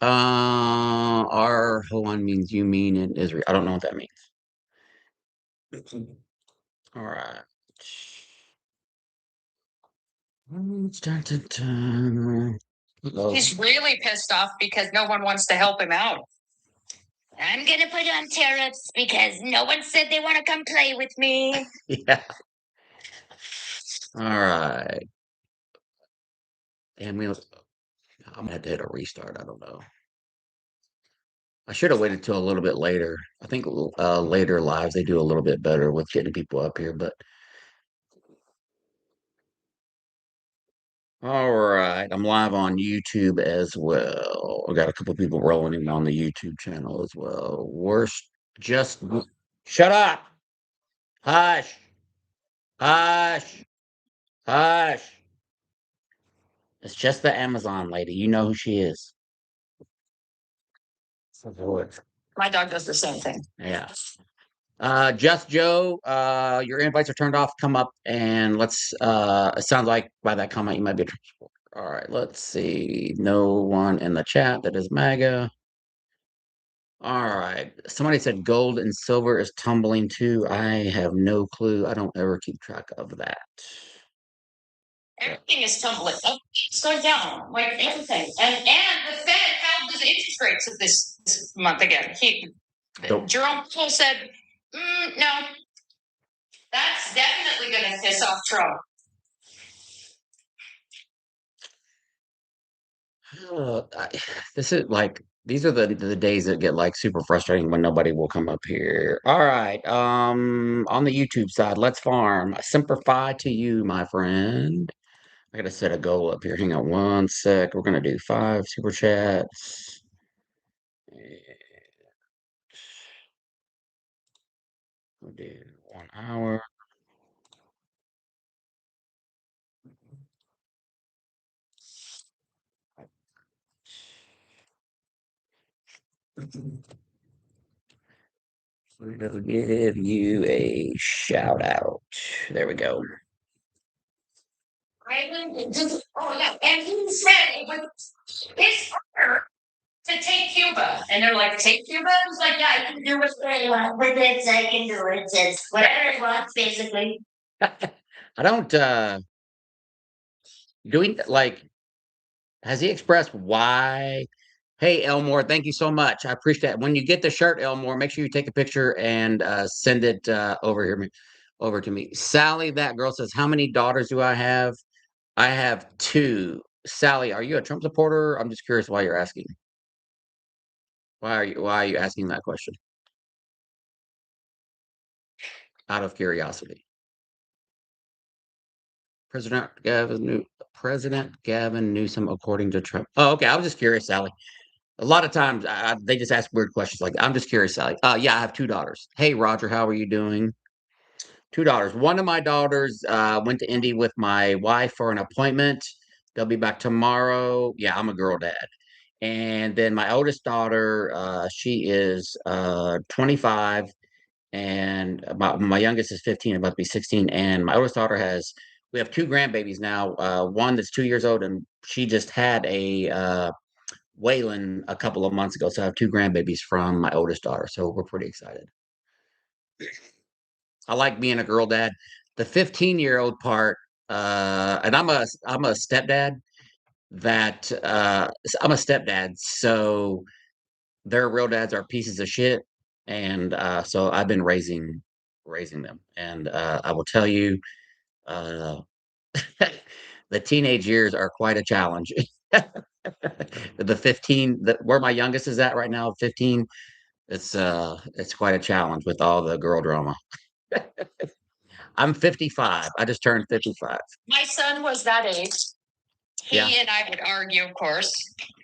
Our Hoan means you mean in Israel. I don't know what that means. All right. Dun, dun, dun. He's really pissed off because no one wants to help him out. I'm gonna put on tariffs because no one said they want to come play with me. Yeah. All right. And I'm gonna have to hit a restart. I don't know. I should have waited till a little bit later. I think later lives they do a little bit better with getting people up here, but all right. I'm live on YouTube as well. I got a couple people rolling in on the YouTube channel as well. Just shut up. Hush. Hush. Hush. It's just the Amazon lady. You know who she is. My dog does the same thing. Yeah. Just Joe, your invites are turned off. Come up and let's it sounds like by that comment you might be a transporter. All right, let's see. No one in the chat that is MAGA. All right. Somebody said gold and silver is tumbling too. I have no clue. I don't ever keep track of that. Everything is tumbling up. It's going down, like everything. And the Fed held the interest rates of this month again. Jerome Powell said, no, that's definitely going to piss off Trump. This is like these are the days that get like super frustrating when nobody will come up here. All right. On the YouTube side, let's farm. Simplify to you, my friend. I gotta set a goal up here. Hang on one sec. We're gonna do 5 super chats. We'll do 1 hour. We're gonna give you a shout out. There we go. And he said it was his honor to take Cuba. And they're like, take Cuba? He's like, yeah, I can do whatever I want with it. I can do it. It's whatever he wants, basically. I don't doing like has he expressed why? Hey Elmore, thank you so much. I appreciate it. When you get the shirt, Elmore, make sure you take a picture and send it over to me. Sally, that girl says, how many daughters do I have? I have 2. Sally, are you a Trump supporter? I'm just curious why you're asking. Why are you asking that question? Out of curiosity. President Gavin Newsom, according to Trump. Oh, okay. I was just curious, Sally. A lot of times they just ask weird questions like that. I'm just curious, Sally. Yeah, I have 2 daughters. Hey, Roger, how are you doing? 2 daughters. One of my daughters went to Indy with my wife for an appointment. They'll be back tomorrow. Yeah, I'm a girl dad. And then my oldest daughter, she is 25, and my youngest is 15, about to be 16. And my oldest daughter we have 2 grandbabies now. One that's 2 years old, and she just had a Waylon a couple of months ago. So I have 2 grandbabies from my oldest daughter. So we're pretty excited. I like being a girl dad. The 15-year-old part, and I'm a stepdad that I'm a stepdad, so their real dads are pieces of shit. And so I've been raising them. And I will tell you, uh, the teenage years are quite a challenge. The 15, where my youngest is at right now, 15, it's quite a challenge with all the girl drama. I'm 55. I just turned 55. My son was that age. He and I would argue, of course.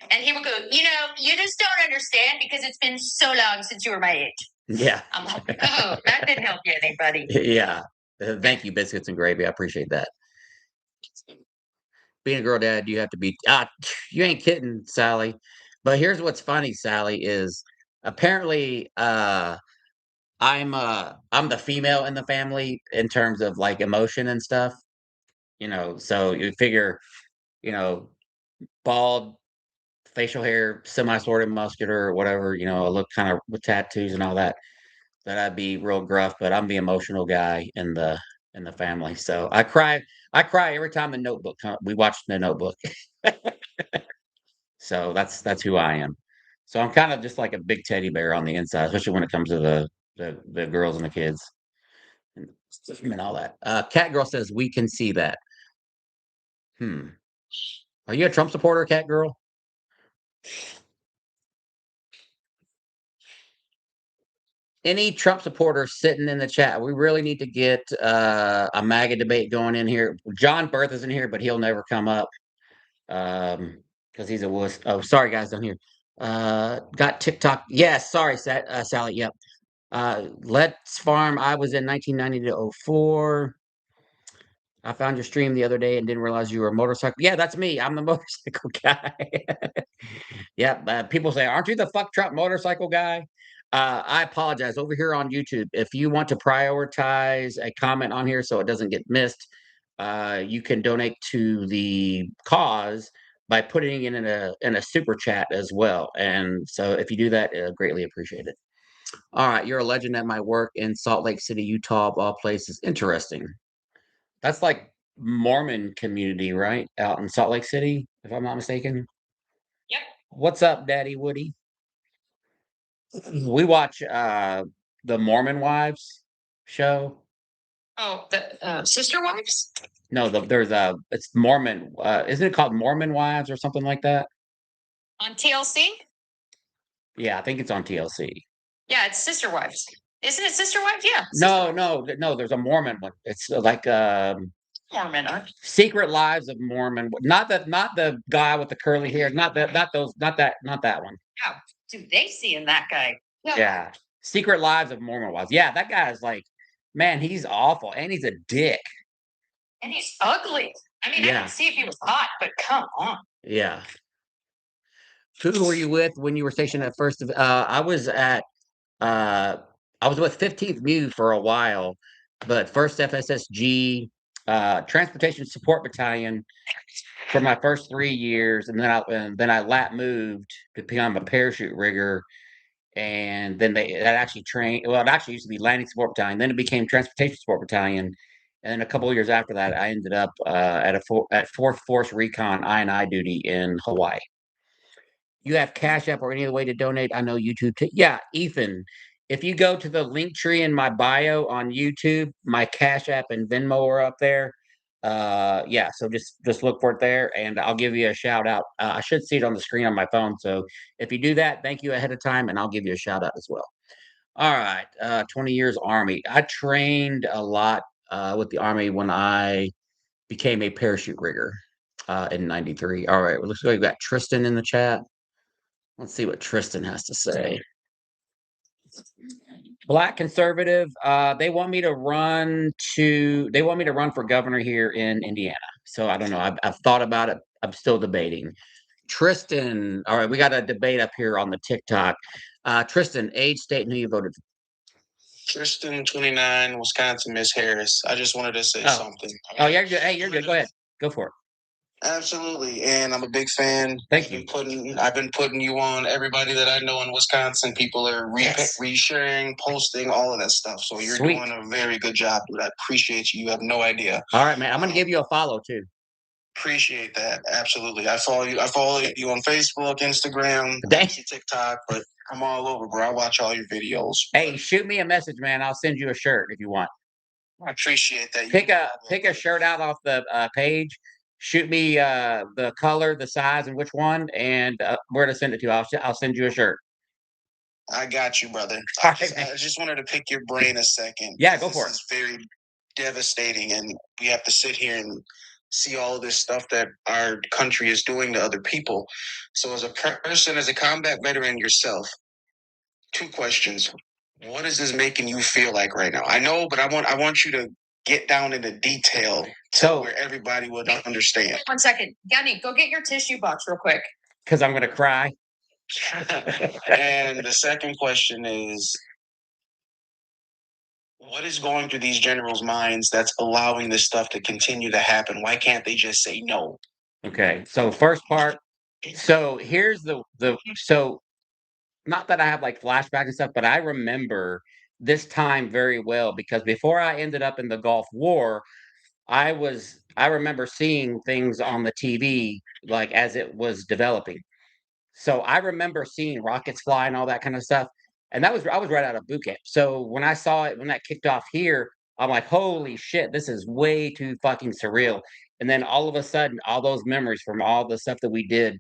And he would go, you just don't understand because it's been so long since you were my age. Yeah. I'm like, oh, that didn't help you, anybody. Yeah. Thank you, biscuits and gravy. I appreciate that. Being a girl dad, you have to be you ain't kidding, Sally. But here's what's funny, Sally, is apparently I'm the female in the family in terms of like emotion and stuff. So you figure, bald facial hair, semi-sort of muscular or whatever, I look kind of with tattoos and all that, that I'd be real gruff, but I'm the emotional guy in the family. So I cry every time we watch The Notebook. So that's who I am. So I'm kind of just like a big teddy bear on the inside, especially when it comes to the girls and the kids and all that. Cat Girl says we can see that. Hmm. Are you a Trump supporter, Cat Girl? Any Trump supporters sitting in the chat? We really need to get a MAGA debate going in here. John Berth is in here, but he'll never come up because he's a wuss. Oh, sorry guys, I'm here. Got TikTok. Yes, sorry, Sally. Yep. Let's Farm. I was in 1990 to 04. I found your stream the other day and didn't realize you were a motorcycle. Yeah, that's me. I'm the motorcycle guy. Yeah, people say, "Aren't you the fuck truck motorcycle guy?" I apologize. Over here on YouTube, if you want to prioritize a comment on here so it doesn't get missed, you can donate to the cause by putting it in a super chat as well. And so, if you do that, greatly appreciate it. All right, you're a legend at my work in Salt Lake City, Utah, of all places. Interesting. That's like Mormon community, right? Out in Salt Lake City, if I'm not mistaken. Yep. What's up, Daddy Woody? We watch the Mormon Wives show. Oh, the Sister Wives? No, there's it's Mormon. Isn't it called Mormon Wives or something like that? On TLC? Yeah, I think it's on TLC. Yeah, it's Sister Wives. Isn't it Sister Wives? Yeah. No. There's a Mormon one. It's like Mormon, aren't Secret Lives of Mormon. Not the guy with the curly hair. Not that one. How do they see in that guy? Yeah. Secret Lives of Mormon Wives. Yeah, that guy is like, man, he's awful and he's a dick. And he's ugly. I mean, I Yeah. can see if he was hot, but come on. Yeah. Who were you with when you were stationed at first? I was at I was with 15th Mu for a while, but first FSSG, Transportation Support Battalion for my first 3 years, and then I lat moved to become a parachute rigger, and then that actually trained. Well, it actually used to be Landing Support Battalion, then it became Transportation Support Battalion, and then a couple of years after that, I ended up at Fourth Force Recon I&I duty in Hawaii. You have Cash App or any other way to donate? I know YouTube. Yeah, Ethan. If you go to the link tree in my bio on YouTube, my Cash App and Venmo are up there. Yeah, so just look for it there, and I'll give you a shout out. I should see it on the screen on my phone. So if you do that, thank you ahead of time, and I'll give you a shout out as well. All right, 20 years Army. I trained a lot with the Army when I became a parachute rigger in '93. All right, well, looks like we've got Tristan in the chat. Let's see what Tristan has to say. Black conservative. They want me to run for governor here in Indiana. So I don't know. I've thought about it. I'm still debating. Tristan. All right, we got a debate up here on the TikTok. Tristan, age, state, and who you voted for. Tristan, 29, Wisconsin, Miss Harris. I just wanted to say something. Oh, you're good. Hey, you're good. Go ahead. Go for it. Absolutely, and I'm a big fan. Thank you. I've been putting you on. Everybody that I know in Wisconsin, people are resharing, posting, all of that stuff. So you're doing a very good job. I appreciate you. You have no idea. All right, man. I'm gonna give you a follow too. Appreciate that. Absolutely. I follow you on Facebook, Instagram, TikTok, but I'm all over, bro. I watch all your videos. Hey, shoot me a message, man. I'll send you a shirt if you want. I appreciate that. Pick a shirt out off the page. Shoot me the color, the size, and which one, and where to send it to. I'll send you a shirt. I got you, brother. I just wanted to pick your brain a second. Yeah, go for it. This is very devastating, and we have to sit here and see all of this stuff that our country is doing to other people. So as a person, as a combat veteran yourself, 2 questions. What is this making you feel like right now? I know, but I want you to get down into detail where everybody would understand. 1 second. Yanni, go get your tissue box real quick. Because I'm going to cry. And the second question is, what is going through these generals' minds that's allowing this stuff to continue to happen? Why can't they just say no? Okay. So first part, So here's so not that I have like flashbacks and stuff, but I remember this time very well because before I ended up in the Gulf War, I remember seeing things on the TV like as it was developing. So I remember seeing rockets fly and all that kind of stuff. And that was I was right out of boot camp. So when I saw it when that kicked off here, I'm like, holy shit, this is way too fucking surreal. And then all of a sudden, all those memories from all the stuff that we did,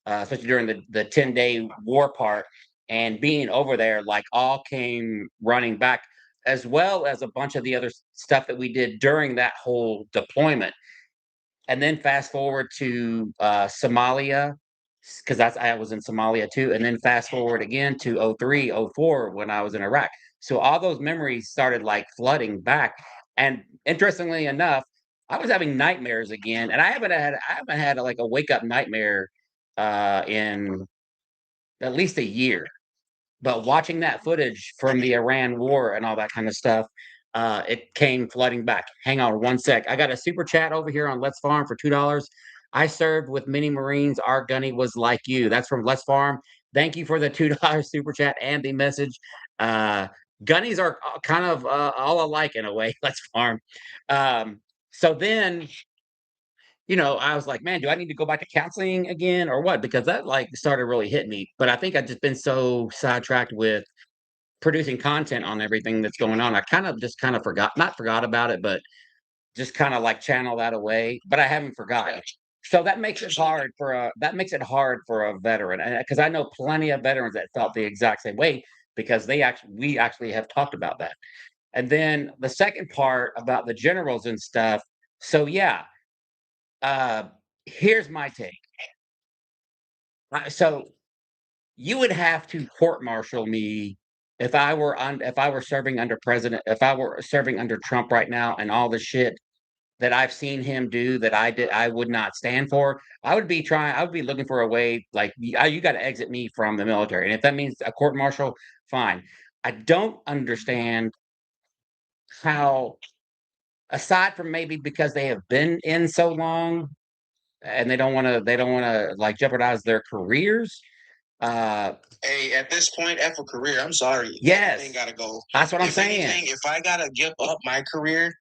especially during the 10-day war part and being over there, like all came running back, as well as a bunch of the other stuff that we did during that whole deployment. And then fast forward to Somalia, because that's I was in Somalia too, and then fast forward again to '03, '04 when I was in Iraq. So all those memories started like flooding back. And interestingly enough, I was having nightmares again, and I haven't had like a wake up nightmare in at least a year. But watching that footage from the Iran war and all that kind of stuff, it came flooding back. Hang on one sec. I got a super chat over here on Let's Farm for $2. I served with many Marines. Our gunny was like you. That's from Let's Farm. Thank you for the $2 super chat and the message. Uh, Gunnies are kind of all alike in a way. Let's Farm. So then I was like, man, do I need to go back to counseling again or what? Because that like started really hitting me. But I think I've just been so sidetracked with producing content on everything that's going on. I kind of just kind of not forgot about it, but just kind of like channel that away. But I haven't forgotten. So that makes it hard for a veteran, because I know plenty of veterans that felt the exact same way because we actually have talked about that. And then the second part about the generals and stuff. So yeah, uh, here's my take. So you would have to court martial me if I were serving under if I were serving under Trump right now and all the shit that I've seen him do that I would not stand for. I would be looking for a way like you got to exit me from the military. And if that means a court martial, fine. I don't understand how, aside from maybe because they have been in so long and they don't want to like jeopardize their careers. Uh, Hey, at this point, F a career. I'm sorry. Yes. Everything gotta go. That's what I'm If saying. anything, if I gotta give up my career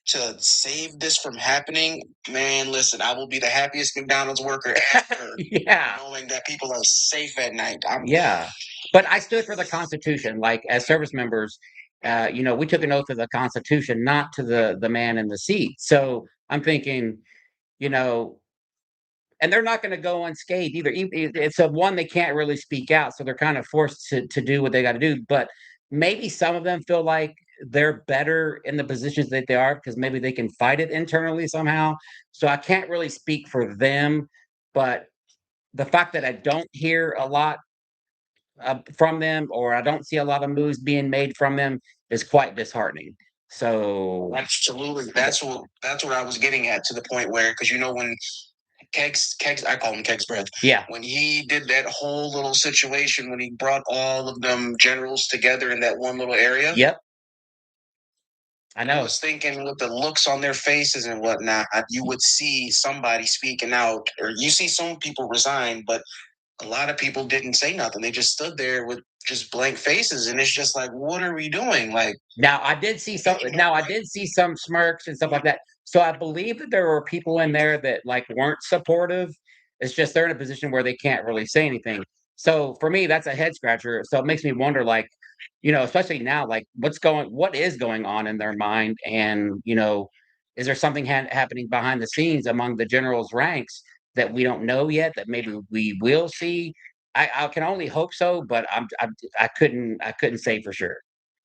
to save this from happening, man, listen, I will be the happiest McDonald's worker ever. Yeah. Knowing that people are safe at night. Yeah. But I stood for the Constitution. Like as service members, we took an oath to the Constitution, not to the man in the seat. So I'm thinking, you know, and they're not going to go unscathed either. It's a one they can't really speak out, so they're kind of forced to do what they got to do. But maybe some of them feel like they're better in the positions that they are because maybe they can fight it internally somehow. So I can't really speak for them, but the fact that I don't hear a lot from them, or I don't see a lot of moves being made from them, is quite disheartening. So absolutely, that's what I was getting at, to the point where, because when Kegs, I call him Kegs Breath. Yeah. When he did that whole little situation, when he brought all of them generals together in that one little area. Yep. I know. I was thinking with the looks on their faces and whatnot, you would see somebody speaking out, or you see some people resign, but a lot of people didn't say nothing. They just stood there with just blank faces, and it's just like, what are we doing? Like, now I did see some smirks and stuff like that. So I believe that there were people in there that like weren't supportive. It's just they're in a position where they can't really say anything. So for me, that's a head scratcher. So it makes me wonder, like, especially now, like what is going on in their mind, and is there something happening behind the scenes among the generals' ranks that we don't know yet that maybe we will see? I can only hope so, but I couldn't say for sure.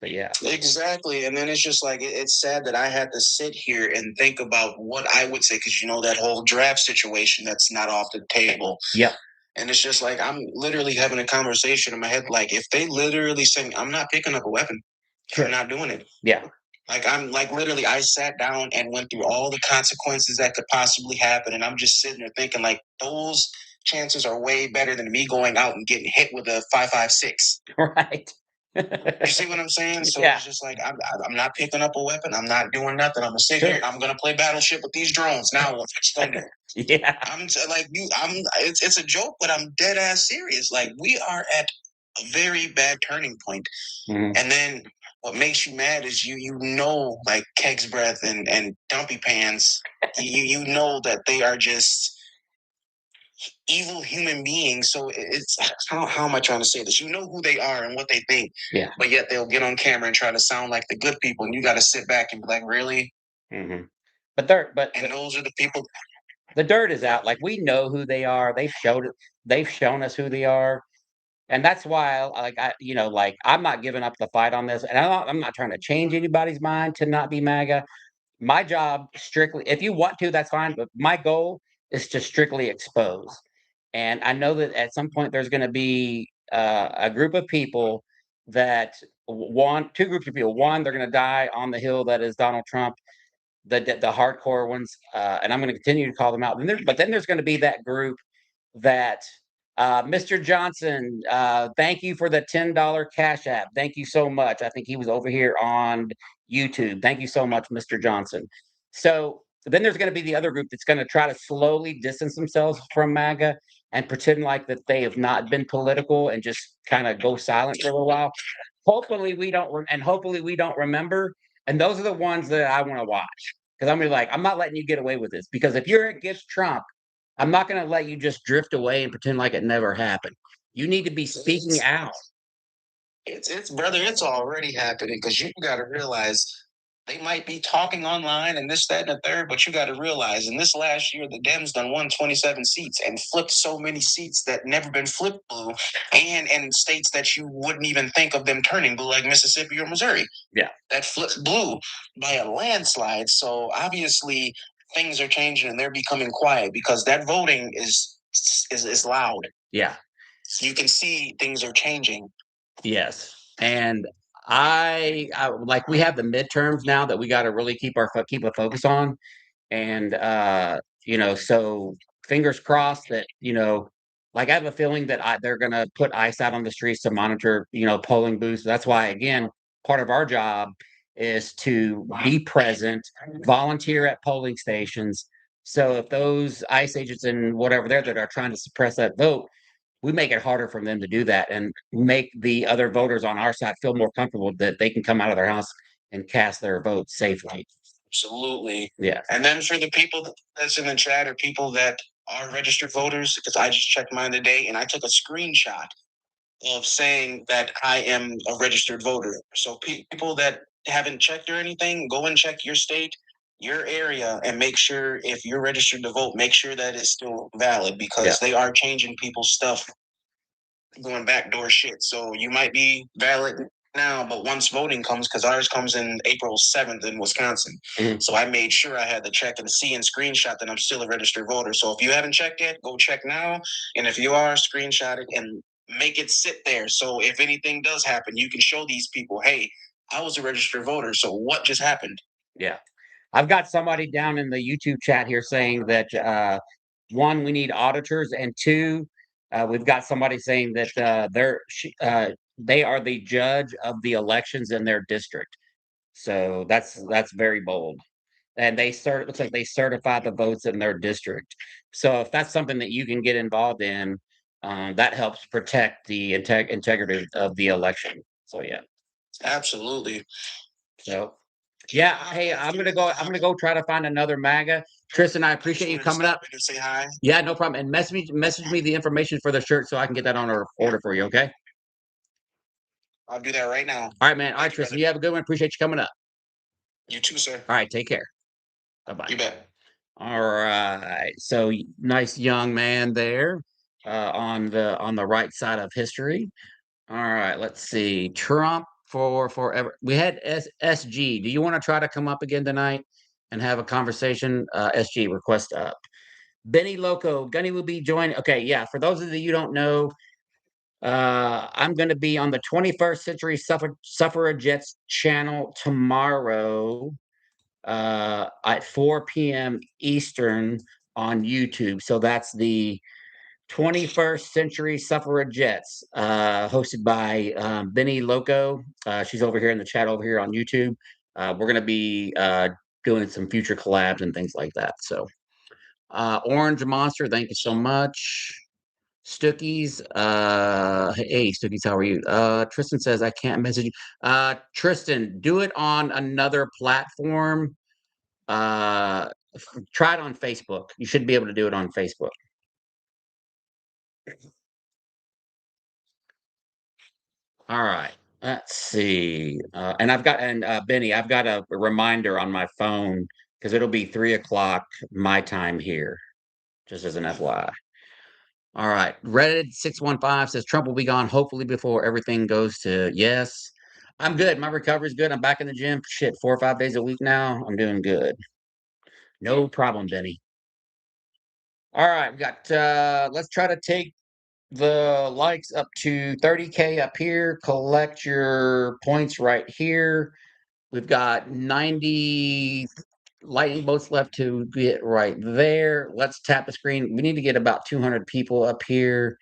But yeah. Exactly. And then it's just like, it's sad that I had to sit here and think about what I would say, because that whole draft situation that's not off the table. Yeah. And it's just like, I'm literally having a conversation in my head. Like, if they literally say, I'm not picking up a weapon, sure, I'm not doing it. Yeah. Like, I'm like, literally, I sat down and went through all the consequences that could possibly happen. And I'm just sitting there thinking, like, those chances are way better than me going out and getting hit with a 5.56. Right. You see what I'm saying? So Yeah. it's just like I'm not picking up a weapon. I'm not doing nothing. I'm gonna sit here. I'm gonna play Battleship with these drones. Now what you gonna do? Yeah. It's a joke, but I'm dead ass serious. Like we are at a very bad turning point. Mhm. And then what makes you mad is like Keg's Breath and Dumpy Pants. You know that they are just evil human beings. So it's how am I trying to say this? You know who they are and what they think. Yeah. But yet they'll get on camera and try to sound like the good people, and you got to sit back and be like, really? Mhm. But And those are the people. the dirt is out. Like we know who they are. They've shown us who they are. And that's why like I'm not giving up the fight on this. And I'm not trying to change anybody's mind to not be MAGA. My job strictly, if you want to, that's fine. But my goal is to strictly expose. And I know that at some point there's going to be a group of people that two groups of people. One, they're going to die on the hill that is Donald Trump, the hardcore ones, and I'm going to continue to call them out. But then there's going to be that group that Mr. Johnson, thank you for the $10 Cash App. Thank you so much. I think he was over here on YouTube. Thank you so much, Mr. Johnson. So then there's going to be the other group that's going to try to slowly distance themselves from MAGA and pretend like that they have not been political and just kind of go silent for a while. Hopefully we don't remember. And those are the ones that I want to watch because I'm gonna be like, I'm not letting you get away with this because if you're against Trump, I'm not going to let you just drift away and pretend like it never happened. You need to be speaking out. It's brother, it's already happening because you got to realize they might be talking online and this, that, and the third, but you got to realize in this last year, the Dems done won 27 seats and flipped so many seats that never been flipped blue, and in states that you wouldn't even think of them turning blue, like Mississippi or Missouri. Yeah. That flipped blue by a landslide. So obviously things are changing and they're becoming quiet because that voting is loud. Yeah. You can see things are changing. Yes. And I like we have the midterms now that we got to really keep a focus on. And so fingers crossed that, like I have a feeling that they're going to put ICE out on the streets to monitor, polling booths. That's why, again, part of our job is to be present, volunteer at polling stations. So if those ICE agents and whatever that are trying to suppress that vote, we make it harder for them to do that and make the other voters on our side feel more comfortable that they can come out of their house and cast their vote safely. Absolutely. Yeah. And then for the people that's in the chat or people that are registered voters, because I just checked mine today and I took a screenshot of saying that I am a registered voter. So people that haven't checked or anything, go and check your state, your area, and make sure if you're registered to vote, make sure that it's still valid because they are changing people's stuff, going backdoor shit. So you might be valid now, but once voting comes, because ours comes in April 7th in Wisconsin. Mhm. So I made sure I had to check and see and screenshot that I'm still a registered voter. So if you haven't checked yet, go check now. And if you are, screenshot it and make it sit there. So if anything does happen, you can show these people, hey, I was a registered voter. So what just happened? Yeah. I've got somebody down in the YouTube chat here saying that one, we need auditors, and two, we've got somebody saying that they are the judge of the elections in their district. So that's very bold. And looks like they certify the votes in their district. So if that's something that you can get involved in, that helps protect the integrity of the election. So yeah. Absolutely. So yeah, hey, I'm gonna go try to find another MAGA. Tristan, I appreciate you coming up. Say hi. Yeah, no problem. And message me the information for the shirt so I can get that on order for you, okay? I'll do that right now. All right, man. All right, Tristan, you have a good one. Appreciate you coming up. You too, sir. All right, take care. Bye-bye. You bet. All right. So nice young man there on the right side of history. All right, let's see. Trump for forever. We had SG. Do you want to try to come up again tonight and have a conversation? SG, request up. Benny Loco, Gunny will be joining. Okay, yeah. For those of you who don't know, I'm going to be on the 21st Century Suffragettes channel tomorrow at 4 p.m. Eastern on YouTube. So that's the 21st Century Suffragettes, hosted by Benny Loco. She's over here in the chat over here on YouTube. We're going to be doing some future collabs and things like that. So, Orange Monster, thank you so much. Stookies, hey Stookies, how are you? Tristan says I can't message you. Tristan, do it on another platform. Try it on Facebook. You should be able to do it on Facebook. All right. Let's see. And Benny, I've got a reminder on my phone because it'll be 3 o'clock my time here, just as an FYI. All right. Reddit 615 says Trump will be gone hopefully before everything goes to yes. I'm good. My recovery's good. I'm back in the gym. Shit, 4 or 5 days a week now. I'm doing good. No problem, Benny. All right, we got let's try to take the likes up to 30K up here. Collect your points right here. We've got 90 lightning bolts left to get right there. Let's tap the screen. We need to get about 200 people up here.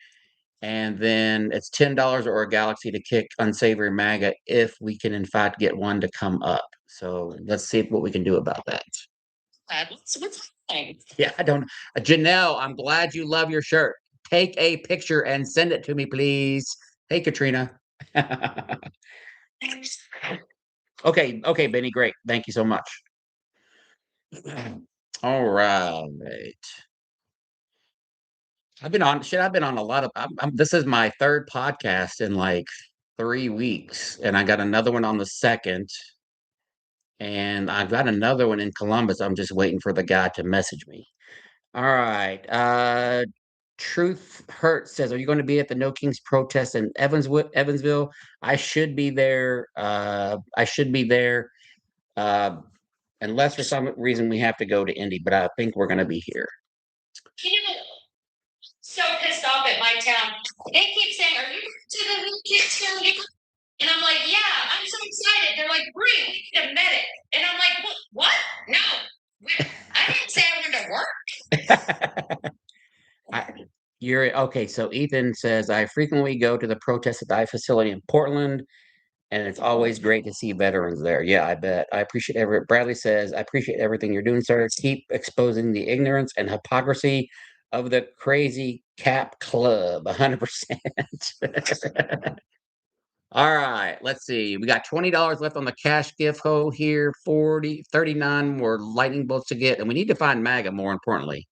And then it's $10 or a galaxy to kick unsavory MAGA if we can, in fact, get one to come up. So let's see what we can do about that. What's happening? Yeah, I don't. Janelle, I'm glad you love your shirt. Take a picture and send it to me, please. Hey, Katrina. Okay, Benny, great. Thank you so much. All right. I've been on a lot of. This is my third podcast in like 3 weeks, and I got another one on the second, and I've got another one in Columbus. I'm just waiting for the guy to message me. All right. Truth Hurt says, "Are you going to be at the No Kings protest in Evansville? I should be there. Unless for some reason we have to go to Indy, but I think we're going to be here." You know, so pissed off at my town. They keep saying, "Are you to the new kids going?" And I'm like, "Yeah, I'm so excited." They're like, "Brie, we need a medic." And I'm like, "What? No, I didn't say I wanted to work." You're okay. So Ethan says, "I frequently go to the protest at the facility in Portland, and it's always great to see veterans there." Yeah, I bet. I appreciate Bradley says, "I appreciate everything you're doing, sir. Keep exposing the ignorance and hypocrisy of the crazy cap club." 100%. All right, let's see. We got $20 left on the cash gift hole here. 39 more lightning bolts to get, and we need to find MAGA more importantly.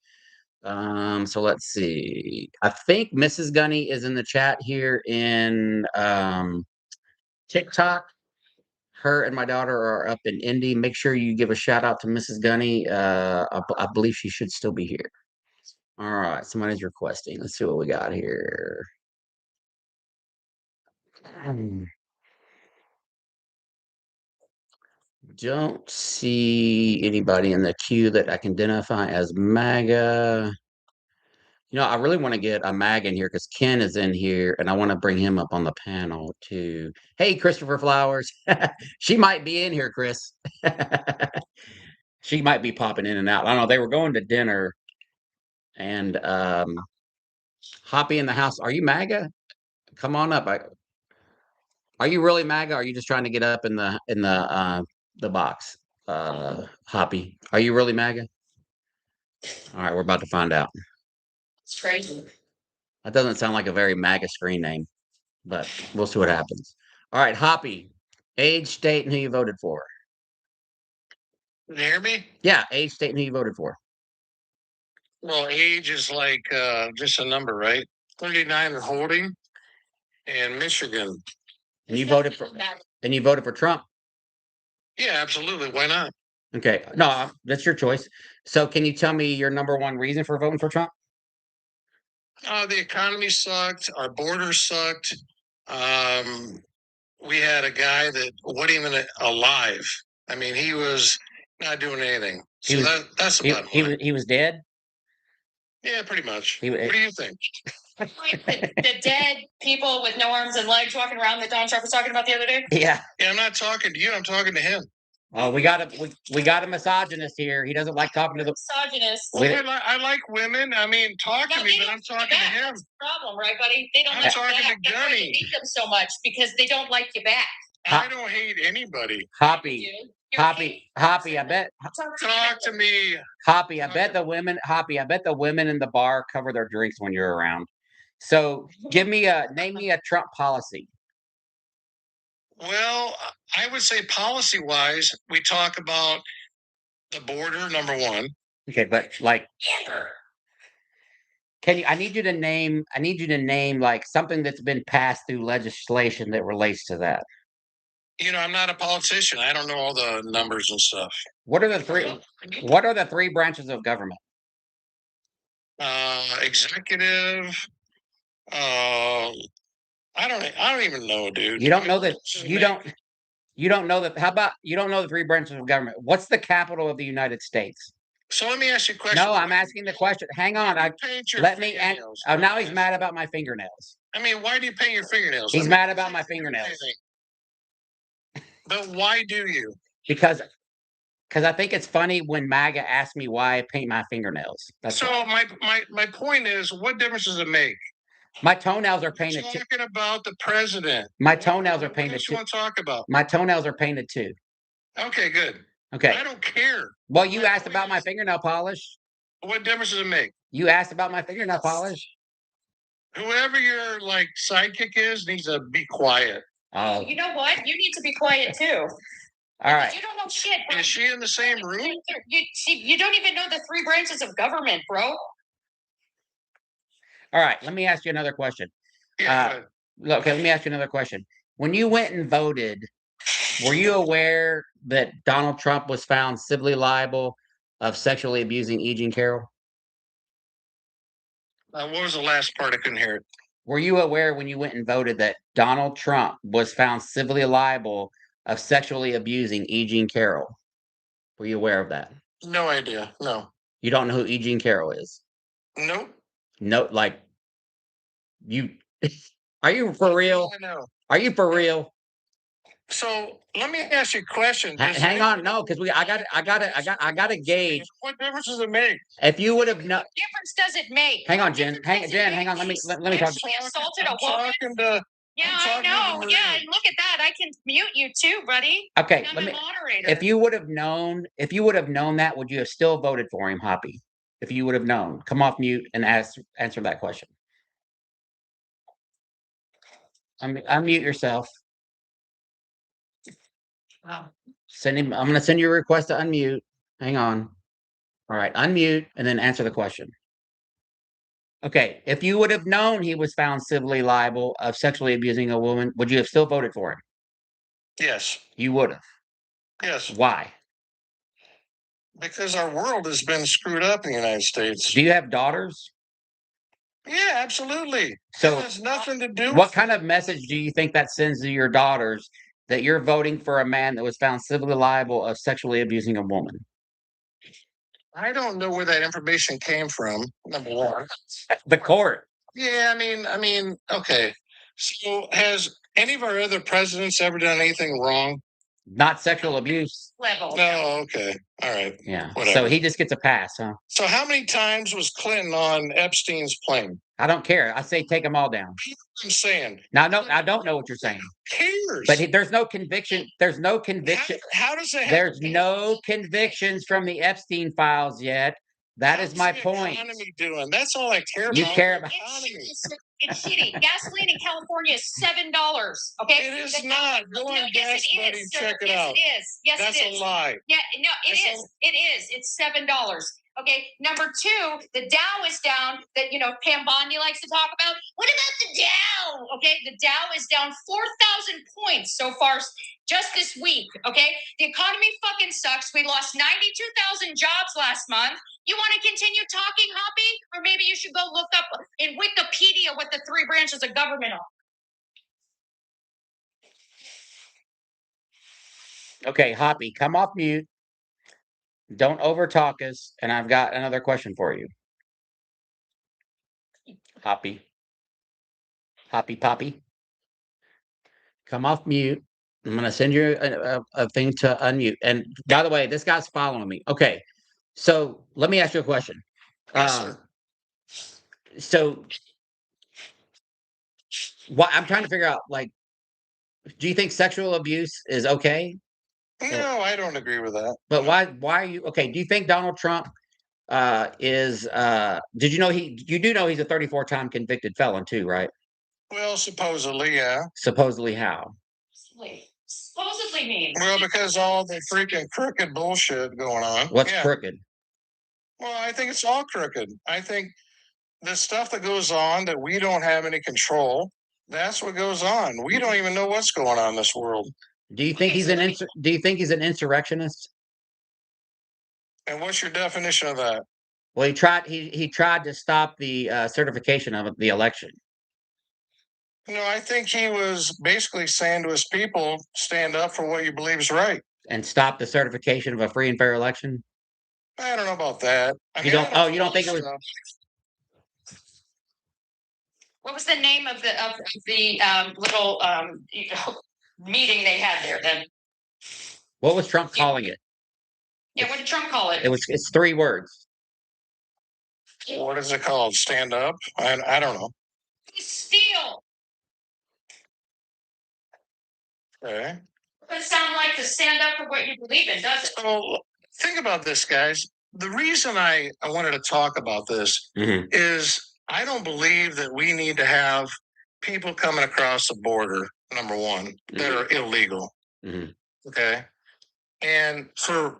So let's see. I think Mrs. Gunny is in the chat here in TikTok. Her and my daughter are up in Indy. Make sure you give a shout out to Mrs. Gunny. I believe she should still be here. All right, somebody's requesting. Let's see what we got here. Don't see anybody in the queue that I can identify as MAGA. I really want to get a MAGA in here because Ken is in here and I want to bring him up on the panel too. Hey, Christopher Flowers. She might be in here, Chris. She might be popping in and out. I don't know. They were going to dinner and Hoppy in the house. Are you MAGA? Come on up. Are you really MAGA? Or are you just trying to get up in the box? Hoppy, are you really MAGA? All right, we're about to find out. It's crazy. That doesn't sound like a very MAGA screen name, but we'll see what happens. All right, Hoppy, age, state, and who you voted for. Can you hear me? Yeah, age, state, and who you voted for. Well, age is like just a number, right? 39 and holding, and Michigan. And you voted for Trump. Yeah, absolutely. Why not? Okay, no, that's your choice. So, can you tell me your number one reason for voting for Trump? The economy sucked. Our borders sucked. We had a guy that wasn't even alive. I mean, he was not doing anything. So that's about it. He was dead? Yeah, pretty much. What do you think? The dead people with no arms and legs walking around that Donald Trump was talking about the other day? Yeah. Yeah, I'm not talking to you. I'm talking to him. Oh, we got a misogynist here. He doesn't like talking to the misogynist. Well, I like women. I mean, talk to me, but I'm talking to him. That's the problem, right, buddy? They don't I'm like talking you back. to That's why you Gunny. hate them so much because they don't like you back. I don't hate anybody. Hoppy. You're Hoppy, Hoppy, I bet Talk to me. Hoppy, I bet the women in the bar cover their drinks when you're around. So name me a Trump policy. Well, I would say policy-wise, we talk about the border, number one. Okay, but like I need you to name like something that's been passed through legislation that relates to that. You know, I'm not a politician. I don't know all the numbers and stuff. What are the three branches of government? Executive. I don't even know, dude. You don't know that. You don't know that. How about you don't know the three branches of government? What's the capital of the United States? So let me ask you a question. No, I'm asking the question. Hang on. Let me. Oh, now he's mad about my fingernails. I mean, why do you paint your fingernails? He's mad about my fingernails. But why do you? Because I think it's funny when MAGA asks me why I paint my fingernails. So my point is, what difference does it make? My toenails are painted too. Talking about the president. My toenails are painted too. What you want to talk about? My toenails are painted too. Okay, good. Okay. I don't care. Well, you asked about my fingernail polish. What difference does it make? You asked about my fingernail polish. Whoever your sidekick is needs to be quiet. Oh. You know what? You need to be quiet too. All right. You don't know shit. Bro. Is she in the same room? You don't even know the three branches of government, bro. All right. Let me ask you another question. Yeah. Okay. Let me ask you another question. When you went and voted, were you aware that Donald Trump was found civilly liable of sexually abusing E. Jean Carroll? What was the last part? I couldn't hear it. Were you aware when you went and voted that Donald Trump was found civilly liable of sexually abusing E. Jean Carroll? Were you aware of that? No idea. No. You don't know who E. Jean Carroll is? Nope. No, like you. Are you for real? I know. Are you for real? So let me ask you a question. Hang on, no, because I got to gauge. What difference does it make? If you would have known, what difference does it make? Hang on, Jen. Hang on. Let me talk. Assaulted a woman. Yeah, I know. Yeah, and look at that. I can mute you too, buddy. Okay, I'm a moderator. If you would have known that, would you have still voted for him, Hoppy? If you would have known, come off mute and answer that question. Unmute yourself. Wow. I'm going to send you a request to unmute. Hang on. All right, unmute and then answer the question. Okay, if you would have known he was found civilly liable of sexually abusing a woman, would you have still voted for him? Yes. You would have. Yes. Why? Because our world has been screwed up in the United States. Do you have daughters? Yeah, absolutely. So it has nothing to do. What kind of message do you think that sends to your daughters that you're voting for a man that was found civilly liable of sexually abusing a woman? I don't know where that information came from. Number one, the court. Yeah, I mean, okay. So, has any of our other presidents ever done anything wrong? Not sexual abuse. Level. No, okay. All right. Yeah. Whatever. So he just gets a pass, huh? So how many times was Clinton on Epstein's plane? I don't care. I say take them all down. I'm saying. Now, no, I don't know what you're saying. Who cares? But there's no conviction. There's no conviction. How does that There's no convictions from the Epstein files yet. That is my point. Economy doing? That's all I care about. You care about It's shitty. Gasoline in California is $7. Okay, it is not. Go on Gas Buddy and check it out. Yes, it is. Yes, that's it is. A lie. Yeah, no, it is. It is. It's $7. Okay. Number two, the Dow is down. That Pam Bondi likes to talk about. What about the Dow? Okay, the Dow is down 4,000 points so far just this week. Okay, the economy fucking sucks. We lost 92,000 jobs last month. You want to continue talking, Hoppy? Or maybe you should go look up in Wikipedia what the three branches of government are. Okay, Hoppy, come off mute. Don't overtalk us. And I've got another question for you. Hoppy. Hoppy Poppy. Come off mute. I'm going to send you a thing to unmute. And by the way, this guy's following me. Okay. So let me ask you a question. Yes, sir. So what I'm trying to figure out, like, do you think sexual abuse is okay? No, I don't agree with that. But why are you okay? Do you think Donald Trump did you know you do know he's a 34-time convicted felon too, right? Well, supposedly, yeah. Supposedly how? Supposedly means. Well, because all the freaking crooked bullshit going on. What's Yeah. crooked? Well, I think it's all crooked. I think the stuff that goes on that we don't have any control, that's what goes on. We don't even know what's going on in this world. Do you think he's do you think he's an insurrectionist? And what's your definition of that? Well, he tried to stop the certification of the election. I think he was basically saying to his people, stand up for what you believe is right. And stop the certification of a free and fair election? I don't know about that. You don't think it was? What was the name of the little meeting they had there then? What was Trump calling it? Yeah, what did Trump call it? It's 3 words. What is it called? Stand up? I don't know. Steal. Okay. It doesn't sound like to stand up for what you believe in, does it? So think about this, guys. The reason I wanted to talk about this is I don't believe that we need to have people coming across the border, number one, that are illegal. Okay. And for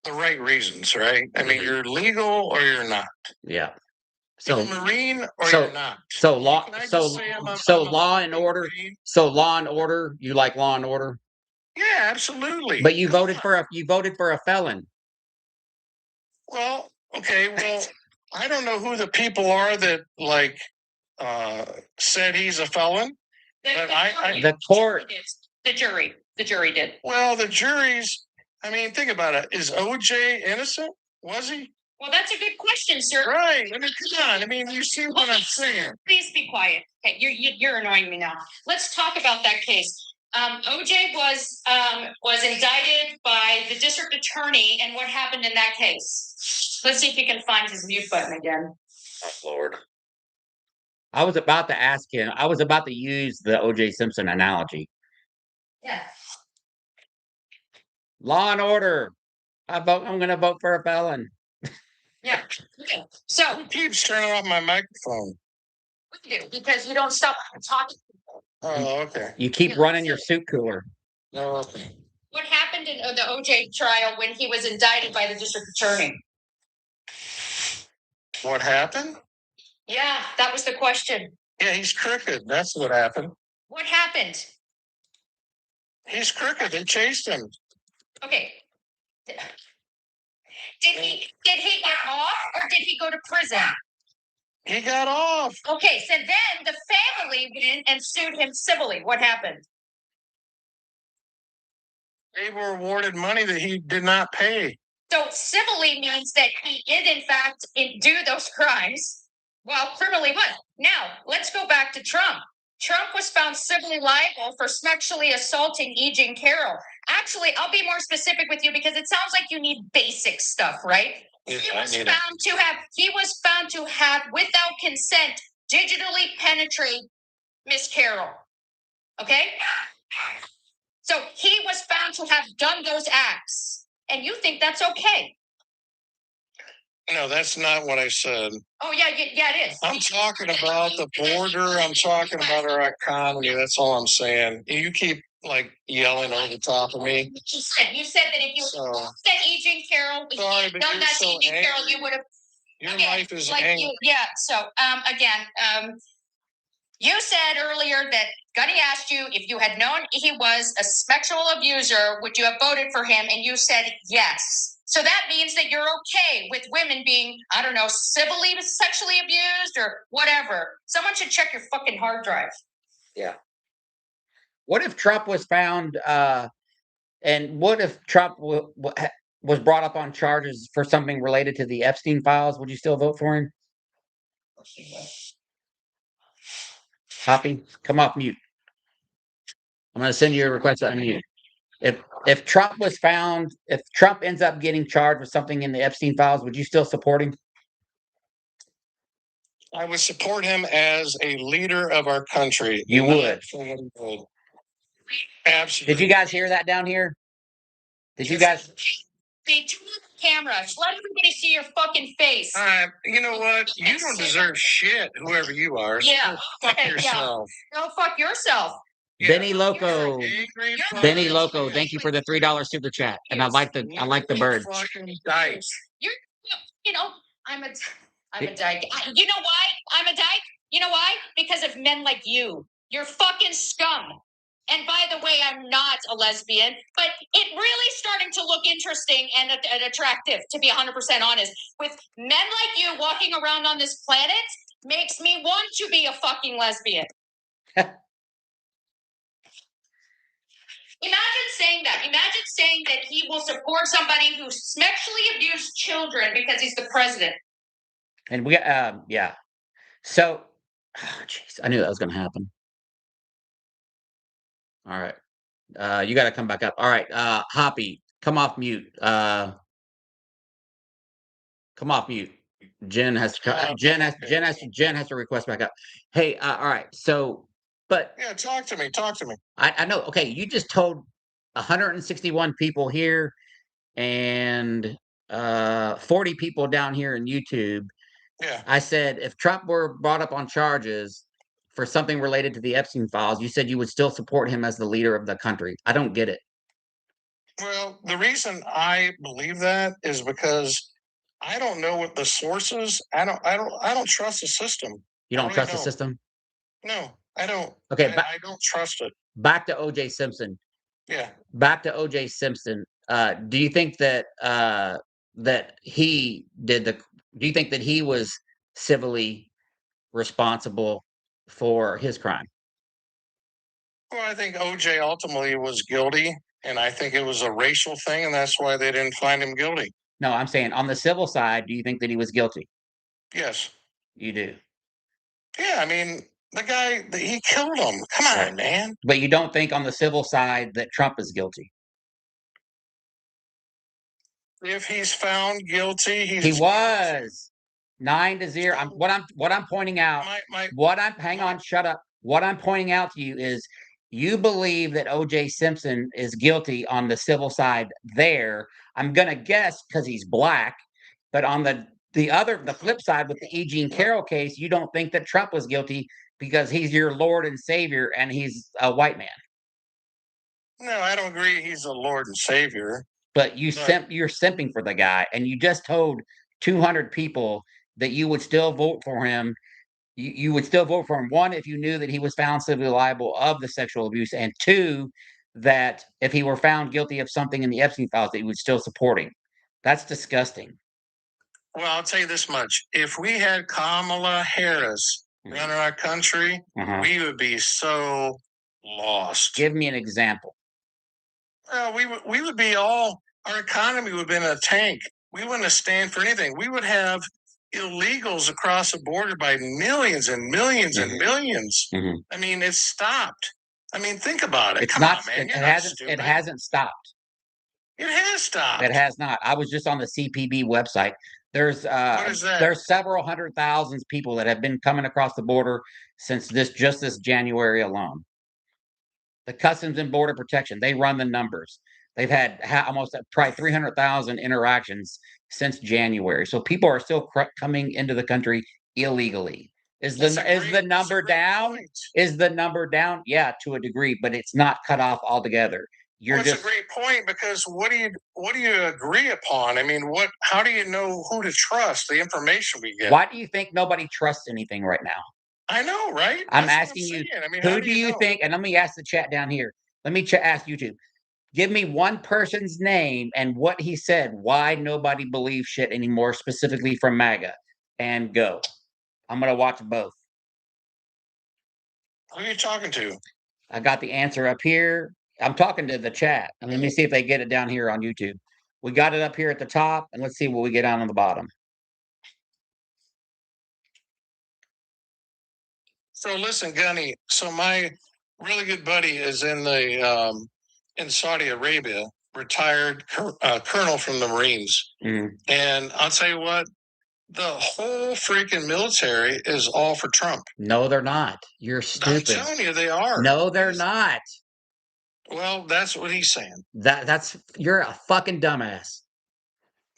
the right reasons, right? I mean, you're legal or you're not. Yeah. So you're Marine or you're not. So law and order. Marine? So law and order. You like law and order? Yeah, absolutely. But you voted for a felon. Well, okay. Well, I don't know who the people are that said he's a felon. The court. The jury did. Well, the juries. I mean, think about it. Is OJ innocent? Was he? Well, that's a good question, sir. Right. I mean, come on. I mean, you see what I'm saying. Please be quiet. Okay, you're annoying me now. Let's talk about that case. OJ was indicted by the district attorney, and what happened in that case? Let's see if you can find his mute button again. Oh, Lord. I was about to ask him. I was about to use the OJ Simpson analogy. Yeah. Law and order. I'm going to vote for a felon. Yeah. Okay. So who keeps turning off my microphone? We do, because you don't stop talking. Oh, okay. You keep running your soup cooler. Oh, okay. What happened in the OJ trial when he was indicted by the district attorney? What happened? Yeah, that was the question. Yeah, he's crooked. That's what happened. What happened? He's crooked. They chased him. Okay. Did he get off or did he go to prison? He got off. Okay, so then the family went and sued him civilly. What happened? They were awarded money that he did not pay. So civilly means that he did, in fact, do those crimes, while criminally what? Now, let's go back to Trump. Trump was found civilly liable for sexually assaulting E. Jean Carroll. Actually, I'll be more specific with you because it sounds like you need basic stuff, right? Yeah, he was found to have, without consent, digitally penetrate Miss Carroll. Okay? So he was found to have done those acts. And you think that's okay? No, that's not what I said. Oh, yeah, it is. I'm talking about the border. I'm talking about our economy. That's all I'm saying. You keep yelling over the top of me. You said that if you said E. Jean Carroll, if you had done that to E. Jean Carroll, you would have. Your life is angry. So again, you said earlier that Gunny asked you if you had known he was a sexual abuser, would you have voted for him? And you said yes. So that means that you're okay with women being, I don't know, civilly sexually abused or whatever. Someone should check your fucking hard drive. Yeah. What if Trump was found, and what if Trump was brought up on charges for something related to the Epstein files? Would you still vote for him? Hoppy, come off mute. I'm going to send you a request to unmute. If Trump ends up getting charged with something in the Epstein files, would you still support him? I would support him as a leader of our country. You would. Absolutely. Did you guys hear that down here? Did you guys? They turn on the camera. Let everybody see your fucking face. You know what? You don't deserve shit, whoever you are. Yeah. So fuck yourself. No, fuck yourself. Benny Loco. You're Benny Loco, thank you for the $3 super chat. And I like the bird. Fucking dyke. You're, you know, I'm a dyke. You know why I'm a dyke? You know why? Because of men like you. You're fucking scum. And by the way, I'm not a lesbian, but it really starting to look interesting and attractive, to be 100% honest. With men like you walking around on this planet makes me want to be a fucking lesbian. Imagine saying that. Imagine saying that he will support somebody who sexually abused children because he's the president. And we, yeah. So, jeez, I knew that was going to happen. All right. You got to come back up. All right. Hoppy, come off mute. Come off mute. Jen has to request back up. Hey, all right. So, but yeah, talk to me. Talk to me. I know. Okay, you just told 161 people here and 40 people down here in YouTube. Yeah. I said if Trump were brought up on charges for something related to the Epstein files, you said you would still support him as the leader of the country. I don't get it. Well, the reason I believe that is because I don't know what the sources. I don't trust the system. You don't trust the system? No, I don't. Okay, I don't trust it. Back to O.J. Simpson. Yeah. Back to O.J. Simpson. Do you think that he did the? Do you think that he was civilly responsible for his crime? Well, I think OJ ultimately was guilty, and I think it was a racial thing, and that's why they didn't find him guilty. No, I'm saying on the civil side, do you think that he was guilty? Yes. You do? Yeah, I mean, the guy, he killed him. Come on, man. But you don't think on the civil side that Trump is guilty? If he's found guilty, he was 9-0. What I'm pointing out. Hang on, shut up. What I'm pointing out to you is you believe that O.J. Simpson is guilty on the civil side there. I'm gonna guess because he's black, but on the flip side with the E. Jean Carroll case, you don't think that Trump was guilty because he's your Lord and Savior and he's a white man. No, I don't agree. He's a Lord and Savior. But you're simping for the guy, and you just told 200 people that you would still vote for him. You would still vote for him. One, if you knew that he was found civilly liable of the sexual abuse, and two, that if he were found guilty of something in the Epstein files, that you would still support him. That's disgusting. Well, I'll tell you this much: if we had Kamala Harris running our country, we would be so lost. Give me an example. We would be all. Our economy would have been in a tank. We wouldn't have stand for anything. We would have illegals across the border by millions and millions and millions. I mean, it's stopped. I mean, think about it. Come on, man. It hasn't stopped. It has stopped. It has not. I was just on the CPB website. There's what is that? There's several 100,000 people that have been coming across the border since this January alone. The Customs and Border Protection, they run the numbers. They've had almost probably 300,000 interactions since January. So people are still coming into the country illegally. Is the number down? Is the number down? Yeah, to a degree, but it's not cut off altogether. It's a great point, because what do you agree upon? I mean, how do you know who to trust? The information we get. Why do you think nobody trusts anything right now? I know, right? I'm asking you. I mean, who do you think? And let me ask the chat down here. Let me ask YouTube. Give me one person's name and what he said. Why nobody believes shit anymore, specifically from MAGA. And go. I'm gonna watch both. Who are you talking to? I got the answer up here. I'm talking to the chat. And let me see if they get it down here on YouTube. We got it up here at the top, and let's see what we get down on the bottom. So listen, Gunny. So my really good buddy is in Saudi Arabia, retired colonel from the Marines. Mhm. And I'll tell you what, the whole freaking military is all for Trump. No, they're not. You're I'm stupid. telling you, they are. No, they're not. Well, that's what he's saying. You're a fucking dumbass.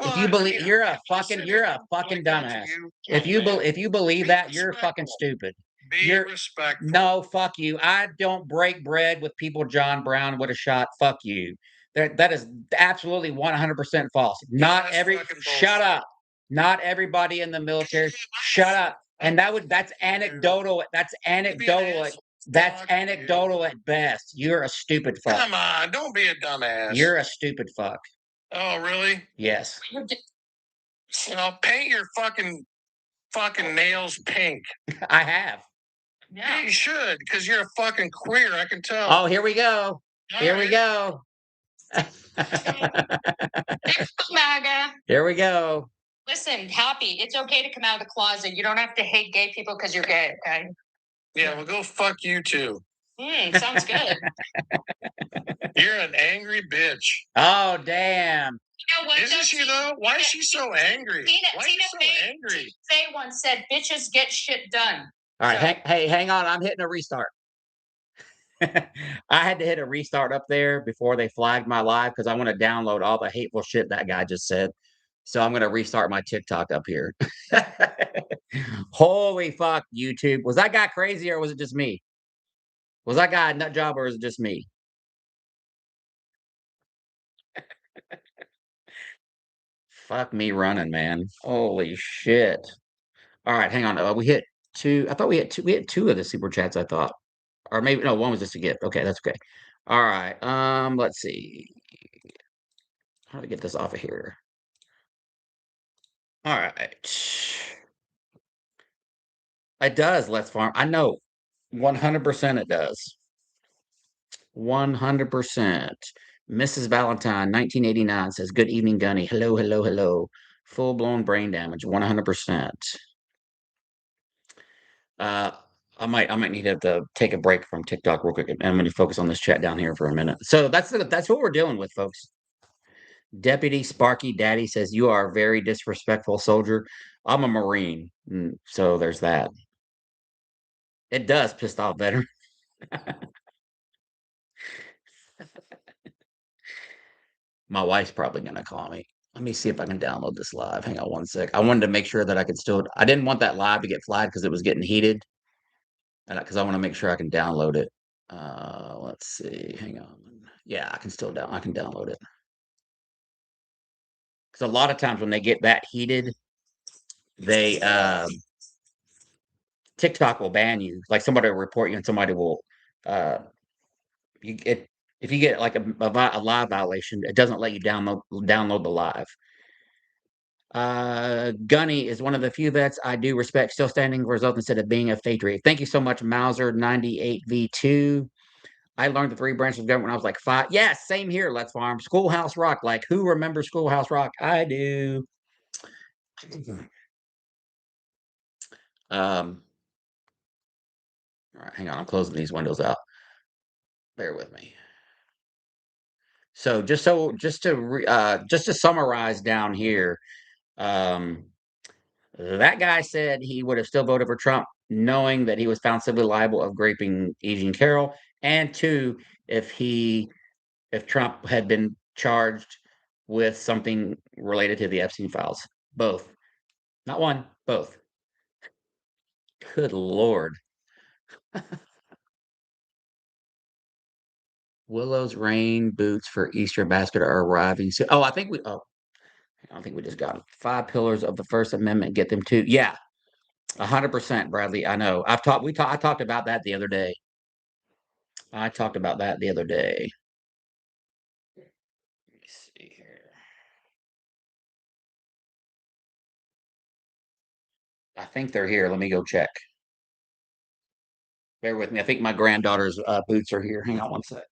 If you believe you're a fucking dumbass. If you believe that, you're fucking stupid. Be respectful. No, fuck you. I don't break bread with people John Brown would have shot. Fuck you. That is absolutely 100% false. Not every shut up. Not everybody in the military. Shut up. And that's anecdotal. That's anecdotal. That's anecdotal at best. You're a stupid fuck. Come on, don't be a dumbass. You're a stupid fuck. Oh, really? Yes. Well, paint your fucking nails pink. I have. Yeah, you should, because you're a fucking queer. I can tell. Oh, here we go. Here we go. MAGA. Here we go. Listen, Happy, it's okay to come out of the closet. You don't have to hate gay people because you're gay, okay? Yeah, well, go fuck you too. Sounds good. You're an angry bitch. Oh, damn. You know what? Isn't she though? Why is she so angry? Why is she so angry? Tina Fey once said, "Bitches get shit done." All right, hey, hang on. I'm hitting a restart. I had to hit a restart up there before they flagged my live because I want to download all the hateful shit that guy just said. So I'm going to restart my TikTok up here. Holy fuck, YouTube. Was that guy crazy or was it just me? Was that guy a nut job or is it just me? Fuck me running, man. Holy shit. All right, hang on. We hit two. I thought we hit two of the super chats, I thought. Or maybe no, one was just a gift. Okay, that's okay. All right. Let's see. How to get this off of here. All right. It does, Let's Farm. I know. 100% it does. 100%. Mrs. Valentine, 1989 says, "Good evening, Gunny. Hello, hello, hello. Full-blown brain damage, 100%." I might need to take a break from TikTok real quick. And I'm going to focus on this chat down here for a minute. So that's what we're dealing with, folks. Deputy Sparky Daddy says, "You are a very disrespectful soldier." I'm a Marine, so there's that. It does piss off veteran. My wife's probably gonna call me. Let me see if I can download this live. Hang on one sec. I wanted to make sure that I could still. I didn't want that live to get flagged because it was getting heated, and because I want to make sure I can download it. Let's see. Hang on. Yeah, I can download it. Because a lot of times when they get that heated, they TikTok will ban you. Like somebody will report you, and somebody will if you get like a live violation, it doesn't let you download the live. Gunny is one of the few vets I do respect, still standing for results instead of being a patriot. Thank you so much, Mauser 98V2. I learned the three branches of government when I was like 5. Yeah, same here, Let's Farm. Schoolhouse Rock. Like, who remembers Schoolhouse Rock? I do. All right, hang on. I'm closing these windows out. Bear with me. So just to summarize down here, that guy said he would have still voted for Trump, knowing that he was found civilly liable of raping E. Jean Carroll, and two, if Trump had been charged with something related to the Epstein files. Both. Not one, both. Good Lord. Willow's rain boots for Easter basket are arriving soon. I think we just got them. 5 pillars of the First Amendment. Get them too. Yeah, 100%, Bradley. I know. I talked about that the other day. Let me see here. I think they're here. Let me go check. Bear with me. I think my granddaughter's boots are here. Hang on one sec.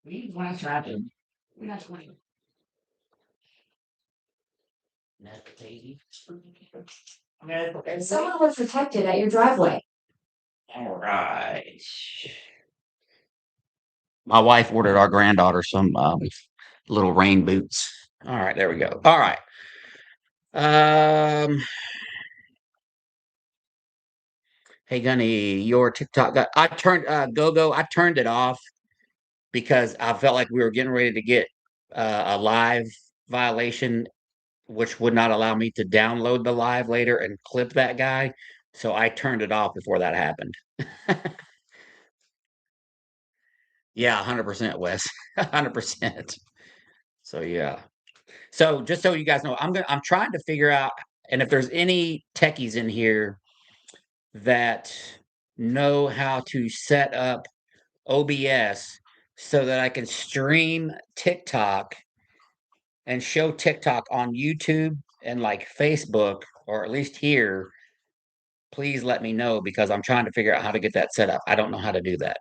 We want to try them. We're not going to. Someone was protected at your driveway. All right. My wife ordered our granddaughter some little rain boots. All right, there we go. All right. Hey Gunny, your TikTok got I turned go. I turned it off because I felt like we were getting ready to get a live violation, which would not allow me to download the live later and clip that guy. So I turned it off before that happened. Yeah, 100%, Wes. 100%. So yeah. So just so you guys know, I'm trying to figure out, and if there's any techies in here that know how to set up OBS so that I can stream TikTok and show TikTok on YouTube and like Facebook, or at least here, please let me know because I'm trying to figure out how to get that set up. I don't know how to do that.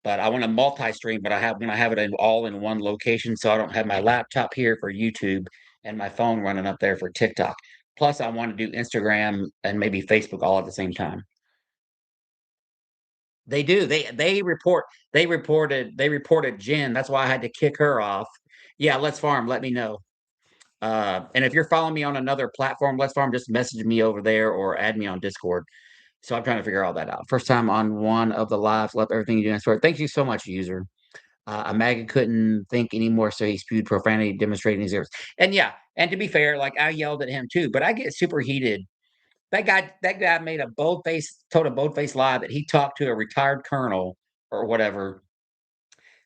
But I want to multi-stream, but I have it all in one location, so I don't have my laptop here for YouTube and my phone running up there for TikTok. Plus, I want to do Instagram and maybe Facebook all at the same time. They do. They reported Jen. That's why I had to kick her off. Yeah, Let's Farm. Let me know. And if you're following me on another platform, Let's Farm, just message me over there or add me on Discord. So I'm trying to figure all that out. First time on one of the lives. Love everything you do. Thank you so much, user. A MAGA couldn't think anymore, so he spewed profanity, demonstrating his errors. And yeah, and to be fair, like I yelled at him too, but I get super heated. That guy made told a bold-faced lie that he talked to a retired colonel or whatever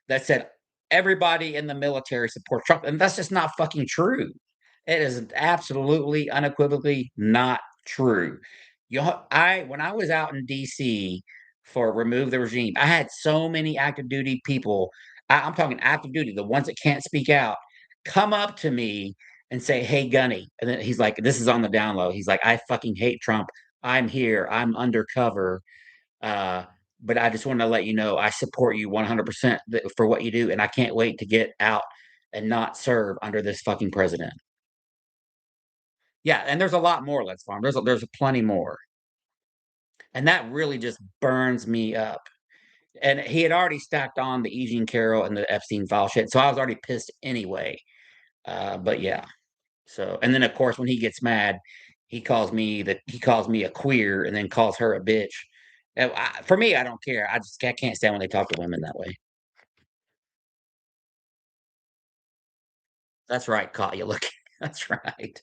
that said everybody in the military supports Trump, and that's just not fucking true. It is absolutely unequivocally not true. When I was out in DC for Remove the Regime, I had so many active duty people. I'm talking active duty, the ones that can't speak out, come up to me and say, "Hey, Gunny," and then he's like, "This is on the down low." He's like, "I fucking hate Trump. I'm here. I'm undercover. Uh, but I just want to let you know I support you 100% for what you do, and I can't wait to get out and not serve under this fucking president." Yeah, and there's a lot more. Let's Farm. There's plenty more, and that really just burns me up. And he had already stacked on the Eugene Carroll and the Epstein file shit, so I was already pissed anyway. But yeah, so and then of course when he gets mad, he calls me a queer and then calls her a bitch. For me, I don't care. I can't stand when they talk to women that way. That's right, caught you looking. That's right.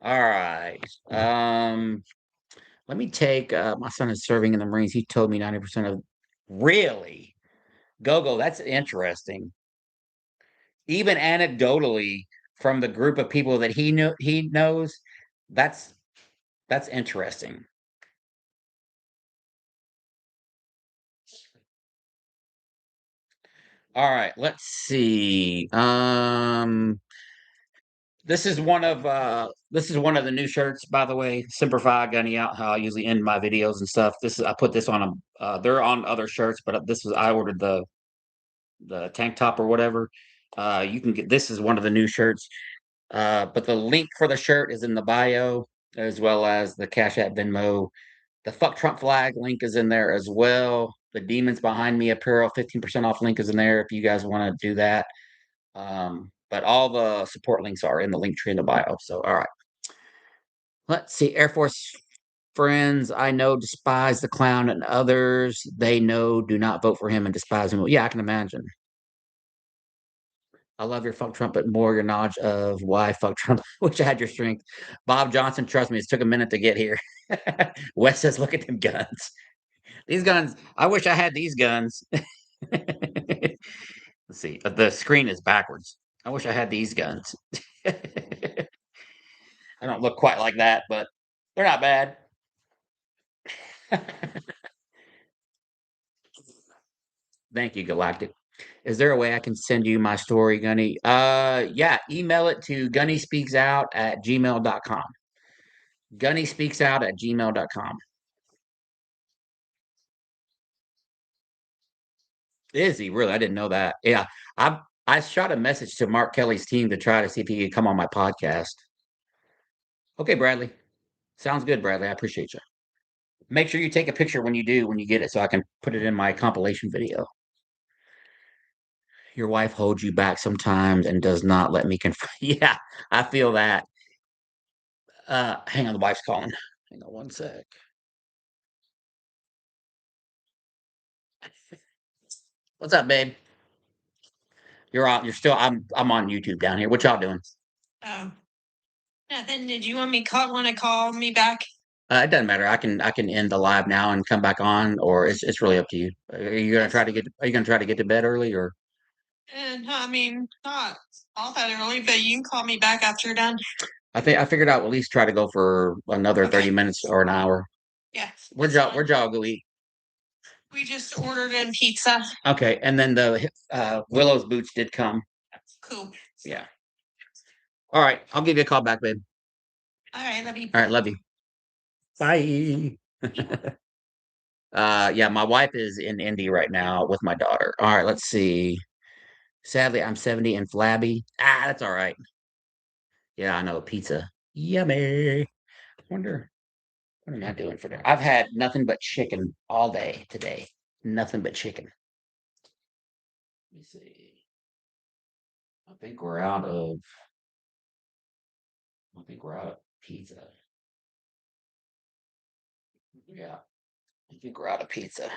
All right. Let me take my son is serving in the Marines. He told me 90% of really go. That's interesting. Even anecdotally, from the group of people that he knows, that's that's interesting. All right, let's see. This is one of the new shirts, by the way. Simplify Gunny Out, how I usually end my videos and stuff. I put this on them. They're on other shirts, but I ordered the tank top or whatever. You can get this is one of the new shirts. But the link for the shirt is in the bio, as well as the Cash App Venmo. The Fuck Trump flag link is in there as well. The Demons Behind Me apparel 15% off link is in there if you guys want to do that. But all the support links are in the link tree in the bio. So, all right. Let's see. Air Force friends I know despise the clown, and others they know do not vote for him and despise him. Yeah, I can imagine. I love your fuck Trump, but more your knowledge of why fuck Trump. Wish I had your strength. Bob Johnson, trust me, it took a minute to get here. Wes says, look at them guns. These guns, I wish I had these guns. Let's see. The screen is backwards. I wish I had these guns. I don't look quite like that, but they're not bad. Thank you, Galactic. Is there a way I can send you my story, Gunny? Yeah, email it to gunnyspeaksout@gmail.com. Gunnyspeaksout@gmail.com. Is he really? I didn't know that. Yeah, I shot a message to Mark Kelly's team to try to see if he could come on my podcast. Okay, Bradley. Sounds good, Bradley. I appreciate you. Make sure you take a picture when you get it so I can put it in my compilation video. Your wife holds you back sometimes and does not let me confront. Yeah, I feel that. Hang on, the wife's calling. Hang on one sec. What's up, babe? You're on. You're still. I'm on YouTube down here. What y'all doing? Oh, nothing. Did you want to call me back? It doesn't matter. I can end the live now and come back on, or it's really up to you. Are you gonna try to get? Are you gonna try to get to bed early, or? No, I mean, not all that early, but you can call me back after you're done. I figured I'll at least try to go for another 30 minutes or an hour. Yeah. Where'd y'all go eat? We just ordered in pizza. Okay, and then the Willow's boots did come. Cool. Yeah. All right, I'll give you a call back, babe. All right, love you. All right, love you. Bye. Yeah, my wife is in Indy right now with my daughter. All right, let's see. Sadly, I'm 70 and flabby. That's all right. Yeah, I know. Pizza. Yummy. Wonder what am I doing for dinner? I've had nothing but chicken all day today. Nothing but chicken. Let me see. I think we're out of I think we're out of pizza. Yeah, I think we're out of pizza.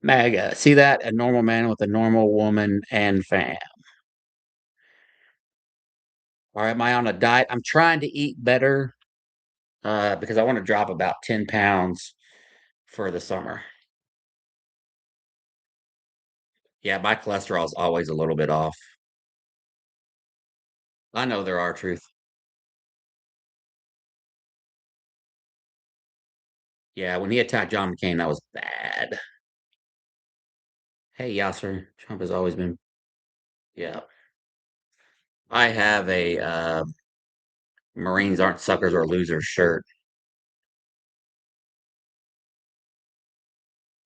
MAGA. See that? A normal man with a normal woman and fam. All right, am I on a diet? I'm trying to eat better because I want to drop about 10 pounds for the summer. Yeah, my cholesterol is always a little bit off. I know there are truth. Yeah, when he attacked John McCain, that was bad. Hey, Yasser, Trump has always been. Yeah, I have a Marines aren't suckers or losers shirt.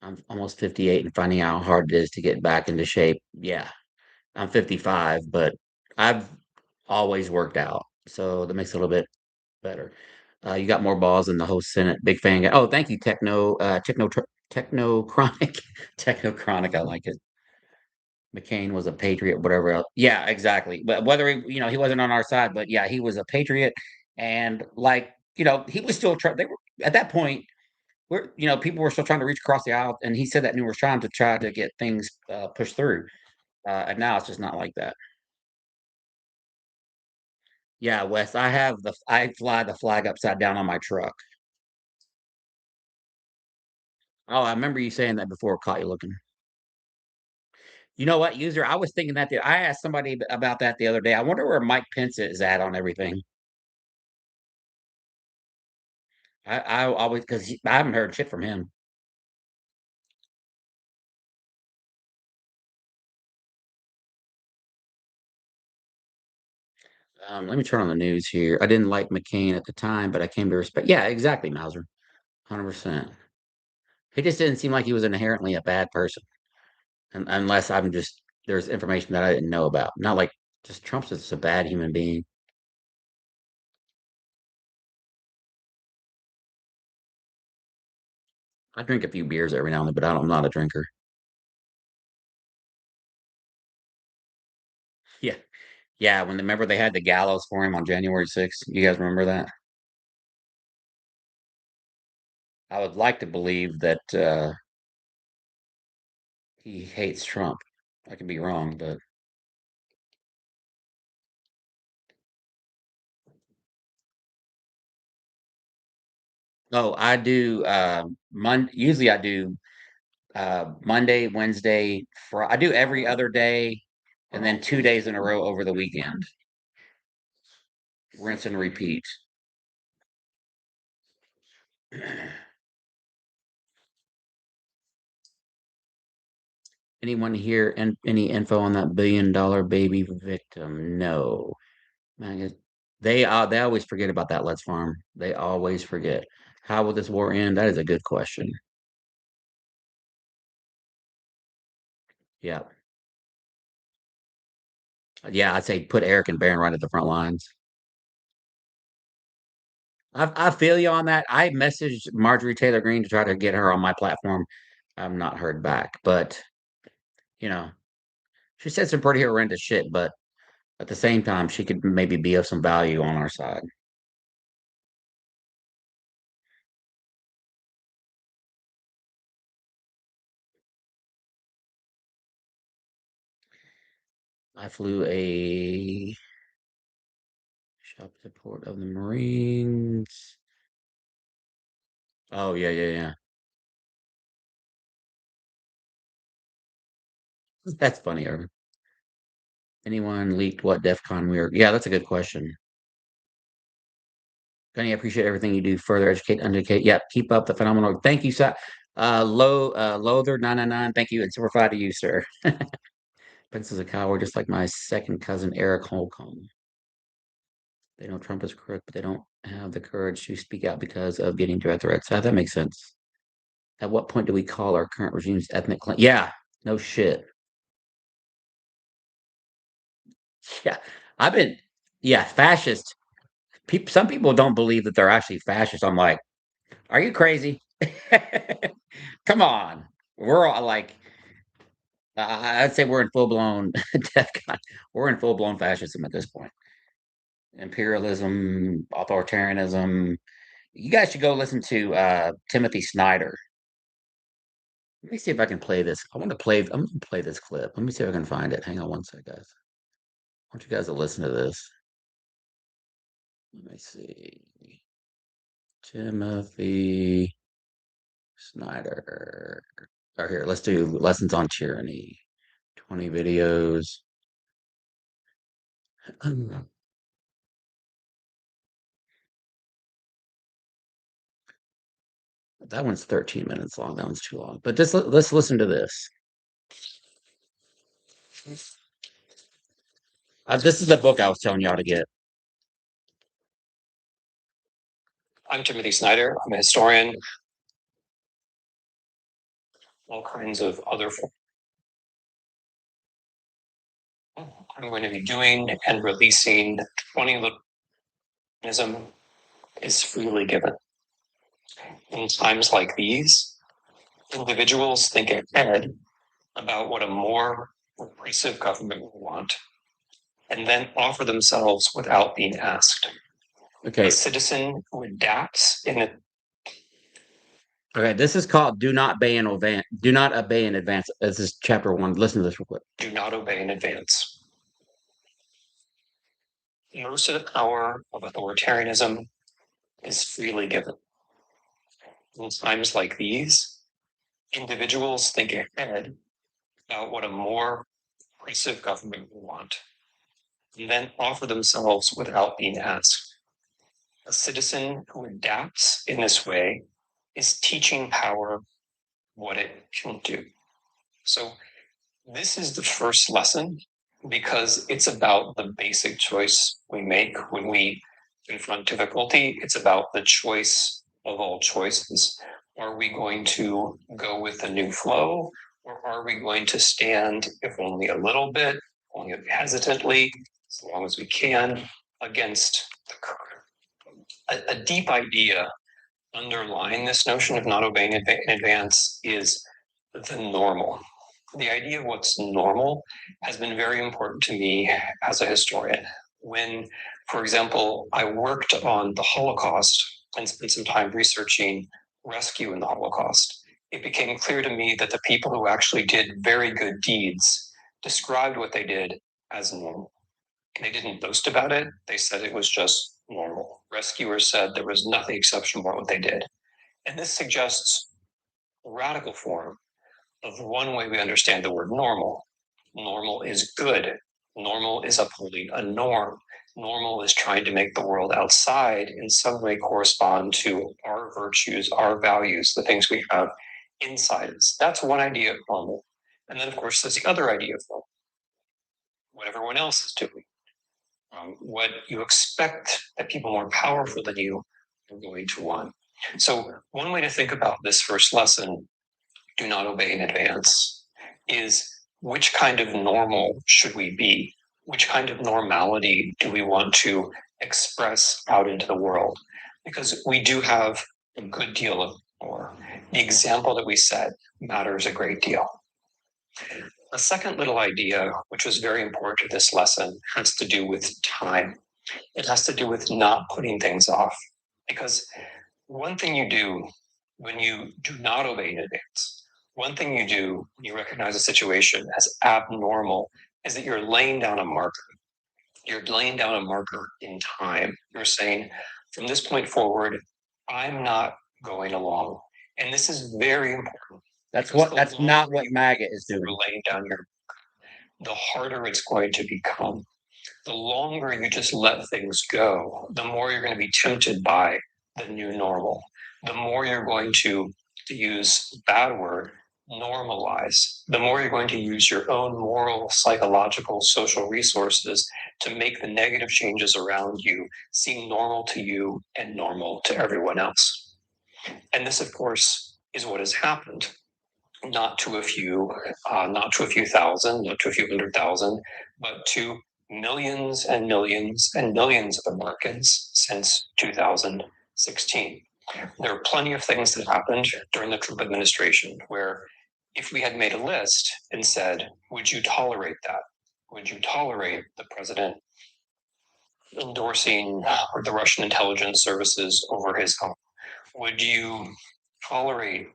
I'm almost 58 and finding out how hard it is to get back into shape. Yeah, I'm 55, but I've always worked out, so that makes it a little bit better. You got more balls than the whole Senate. Big fan. Oh, thank you, Techno Chronic, Techno Chronic. I like it. McCain was a patriot, whatever else. Yeah, exactly. But whether he wasn't on our side, but yeah, he was a patriot, and he was still trying. They were at that point. People were still trying to reach across the aisle, and he said that numerous times to try to get things pushed through. And now it's just not like that. Yeah, Wes, I fly the flag upside down on my truck. Oh, I remember you saying that before. Caught you looking. You know what, user? I was thinking that. I asked somebody about that the other day. I wonder where Mike Pence is at on everything. I always because I haven't heard shit from him. Let me turn on the news here. I didn't like McCain at the time, but I came to respect. Yeah, exactly, Mauser. 100%. He just didn't seem like he was inherently a bad person, unless there's information that I didn't know about. Not like just Trump's just a bad human being. I drink a few beers every now and then, but I'm not a drinker. Yeah, yeah. Remember they had the gallows for him on January 6th. You guys remember that? I would like to believe that he hates Trump. I could be wrong, but I do. Usually I do Monday, Wednesday, I do every other day, and then 2 days in a row over the weekend. Rinse and repeat. Anyone here and any info on that $1 billion baby victim? No. Man, they always forget about that Let's Farm. They always forget. How will this war end? That is a good question. Yeah. Yeah, I'd say put Eric and Barron right at the front lines. I feel you on that. I messaged Marjorie Taylor Greene to try to get her on my platform. I've not heard back, but you know, she said some pretty horrendous shit. But at the same time, she could maybe be of some value on our side. I flew a shop support of the Marines. Oh yeah, yeah, yeah. That's funny, Irvin. Anyone leaked what DEF CON we were? Yeah, that's a good question. Gunny, I appreciate everything you do. Further educate, educate. Yeah, keep up the phenomenal. Thank you, sir. Loather 999. Thank you, and super fly to you, sir. Pence is a coward, just like my second cousin Eric Holcomb. They know Trump is correct, but they don't have the courage to speak out because of getting direct threats. That makes sense. At what point do we call our current regime's ethnic clean? Yeah, no shit. Yeah, I've been. Yeah, fascist. Some people don't believe that they're actually fascist. I'm like, are you crazy? Come on. We're all like, I'd say we're in full blown DEFCON. We're in full blown fascism at this point. Imperialism, authoritarianism. You guys should go listen to Timothy Snyder. Let me see if I can play this. I'm gonna play this clip. Let me see if I can find it. Hang on one sec, guys. I want you guys to listen to this. Let me see. Timothy Snyder. Oh, here, let's do lessons on tyranny. 20 videos. That one's 13 minutes long. That one's too long. But just let's listen to this. This is the book I was telling y'all to get. I'm Timothy Snyder. I'm a historian. All kinds of other. I'm going to be doing and releasing 20 is freely given. In times like these, individuals think ahead about what a more repressive government will want, and then offer themselves without being asked. Okay. A citizen who adapts in a. Okay, this is called "Do Not Obey in Advance." Do not obey in advance. This is chapter 1. Listen to this real quick. Do not obey in advance. Most of the power of authoritarianism is freely given. In times like these, individuals think ahead about what a more repressive government will want, and then offer themselves without being asked. A citizen who adapts in this way is teaching power what it can do. So this is the first lesson because it's about the basic choice we make when we confront difficulty. It's about the choice of all choices. Are we going to go with the new flow, or are we going to stand, if only a little bit, only hesitantly, as long as we can, against the current? A deep idea underlying this notion of not obeying in advance is the normal. The idea of what's normal has been very important to me as a historian. When, for example, I worked on the Holocaust and spent some time researching rescue in the Holocaust, it became clear to me that the people who actually did very good deeds described what they did as normal. They didn't boast about it. They said it was just normal. Rescuers said there was nothing exceptional about what they did. And this suggests a radical form of one way we understand the word normal. Normal is good. Normal is upholding a norm. Normal is trying to make the world outside in some way correspond to our virtues, our values, the things we have inside us. That's one idea of normal. And then, of course, there's the other idea of normal, what everyone else is doing. What you expect that people more powerful than you are going to want. So one way to think about this first lesson, do not obey in advance, is which kind of normal should we be? Which kind of normality do we want to express out into the world? because we do have a good deal of power. The example that we set matters a great deal. A second little idea, which was very important to this lesson, has to do with time. It has to do with not putting things off. Because one thing you do when you do not obey in advance, one thing you do when you recognize a situation as abnormal, is that you're laying down a marker. You're laying down a marker in time. You're saying, from this point forward, I'm not going along. And this is very important. That's not what MAGA is doing. You're laying down your, the harder it's going to become. The longer you just let things go, the more you're going to be tempted by the new normal. The more you're going to use a bad word, normalize. The more you're going to use your own moral, psychological, social resources to make the negative changes around you seem normal to you and normal to everyone else. And this, of course, is what has happened. Not to a few thousand, not to a few 100,000, but to millions and millions and millions of Americans since 2016. There are plenty of things that happened during the Trump administration where, if we had made a list and said, would you tolerate that? Would you tolerate the president endorsing the Russian intelligence services over his home? Would you tolerate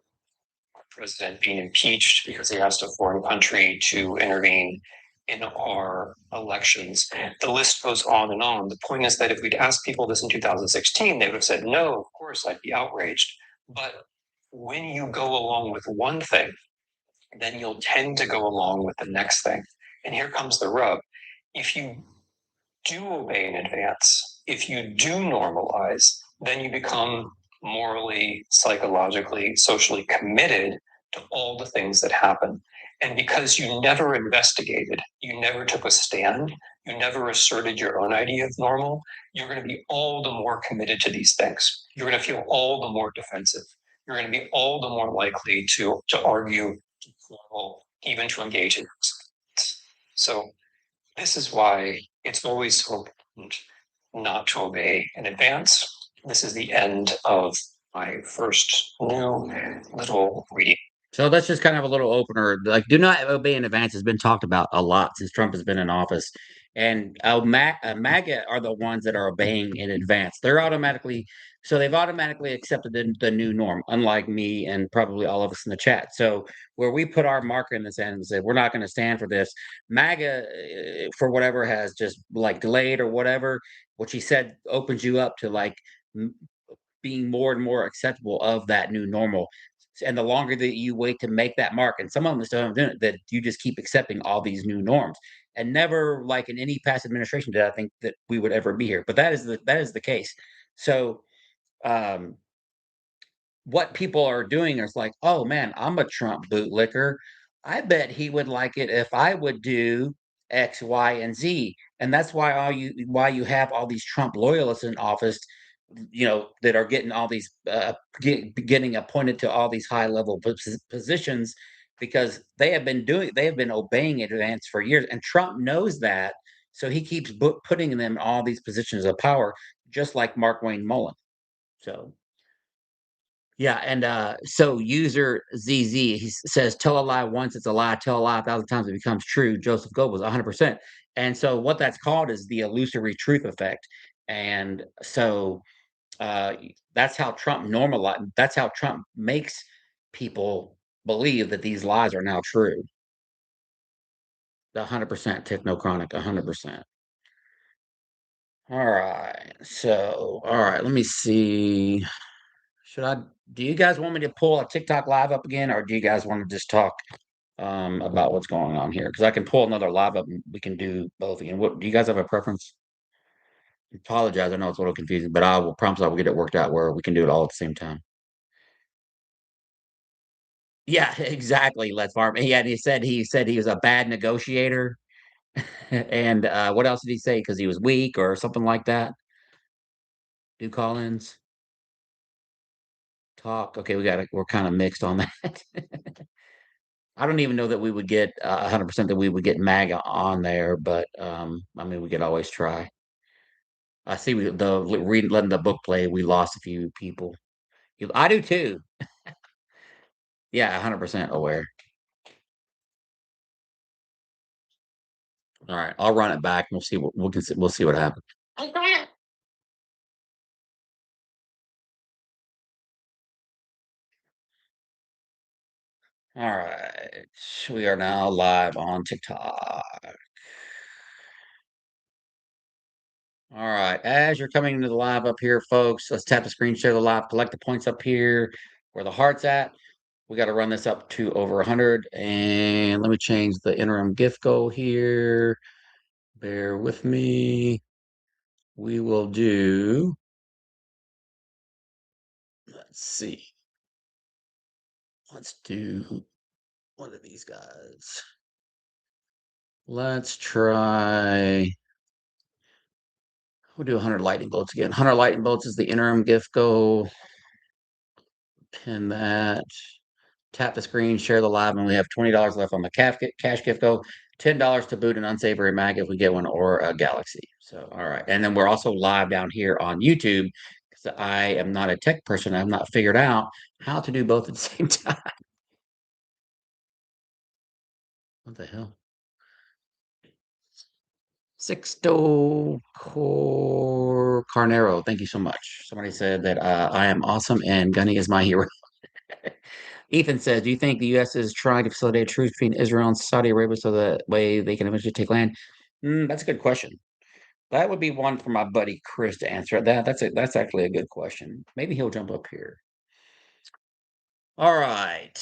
president being impeached because he asked a foreign country to intervene in our elections? The list goes on and on. The point is that if we'd asked people this in 2016, they would have said, no, of course, I'd be outraged. But when you go along with one thing, then you'll tend to go along with the next thing. And here comes the rub. If you do obey in advance, if you do normalize, then you become morally, psychologically, socially committed to all the things that happen. And because you never investigated, you never took a stand, you never asserted your own idea of normal, you're going to be all the more committed to these things. You're going to feel all the more defensive. You're going to be all the more likely to argue, even to engage in it. So this is why it's always so important not to obey in advance. This is the end of my first new little reading. So that's just kind of a little opener. Like, do not obey in advance has been talked about a lot since Trump has been in office. And MAGA are the ones that are obeying in advance. They've automatically accepted the new norm, unlike me and probably all of us in the chat. So where we put our marker in the sand and said, we're not going to stand for this, MAGA, for whatever, has just like delayed or whatever, what she said opens you up to like being more and more acceptable of that new normal. And the longer that you wait to make that mark, and some of them still haven't done it, that you just keep accepting all these new norms. And never, like in any past administration, did I think that we would ever be here. But that is the case. So what people are doing is like, oh man, I'm a Trump bootlicker. I bet he would like it if I would do X, Y, and Z. And that's why you have all these Trump loyalists in office, that are getting all these getting appointed to all these high level positions, because they have been obeying in advance for years, and Trump knows that, so he keeps putting them in all these positions of power, just like Mark Wayne Mullen. So yeah, and so user ZZ, he says, tell a lie once, it's a lie. Tell a lie 1,000 times, it becomes true. Joseph Goebbels, 100%. And so what that's called is the illusory truth effect. And so that's how that's how Trump makes people believe that these lies are now true. The 100% technochronic, 100%. All right. So, all right, let me see. Do you guys want me to pull a TikTok live up again, or do you guys want to just talk about what's going on here? Because I can pull another live up and we can do both again. What do you guys have a preference? I apologize, I know it's a little confusing, but I will promise I will get it worked out where we can do it all at the same time. Yeah, exactly, Let's Farm. Yeah, and he said he was a bad negotiator. And what else did he say? Because he was weak or something like that. Do call-ins talk? Okay, we're kind of mixed on that. I don't even know that we would get 100% that we would get MAGA on there, but I mean, we could always try. I see letting the book play. We lost a few people. I do too. Yeah, 100% aware. All right, I'll run it back. And we'll see what we'll see what happens. Okay. All right, we are now live on TikTok. All right, as you're coming into the live up here, folks, let's tap the screen, share the live, collect the points up here where the heart's at. We got to run this up to over 100, and let me change the interim gift goal here. Bear with me. We will do. Let's see. Let's do one of these guys. Let's try. We'll do 100 lightning bolts again. 100 lightning bolts is the interim gift goal. Pin that. Tap the screen, share the live, and we have $20 left on the cash gift goal. $10 to boot an unsavory MAGA if we get one, or a Galaxy. So, all right. And then we're also live down here on YouTube because I am not a tech person. I've not figured out how to do both at the same time. What the hell? Sixto Carnero, thank you so much. Somebody said that I am awesome and Gunny is my hero. Ethan says, do you think the U.S. is trying to facilitate truce between Israel and Saudi Arabia so that way they can eventually take land? That's a good question. That would be one for my buddy Chris to answer. That's actually a good question. Maybe he'll jump up here. All right.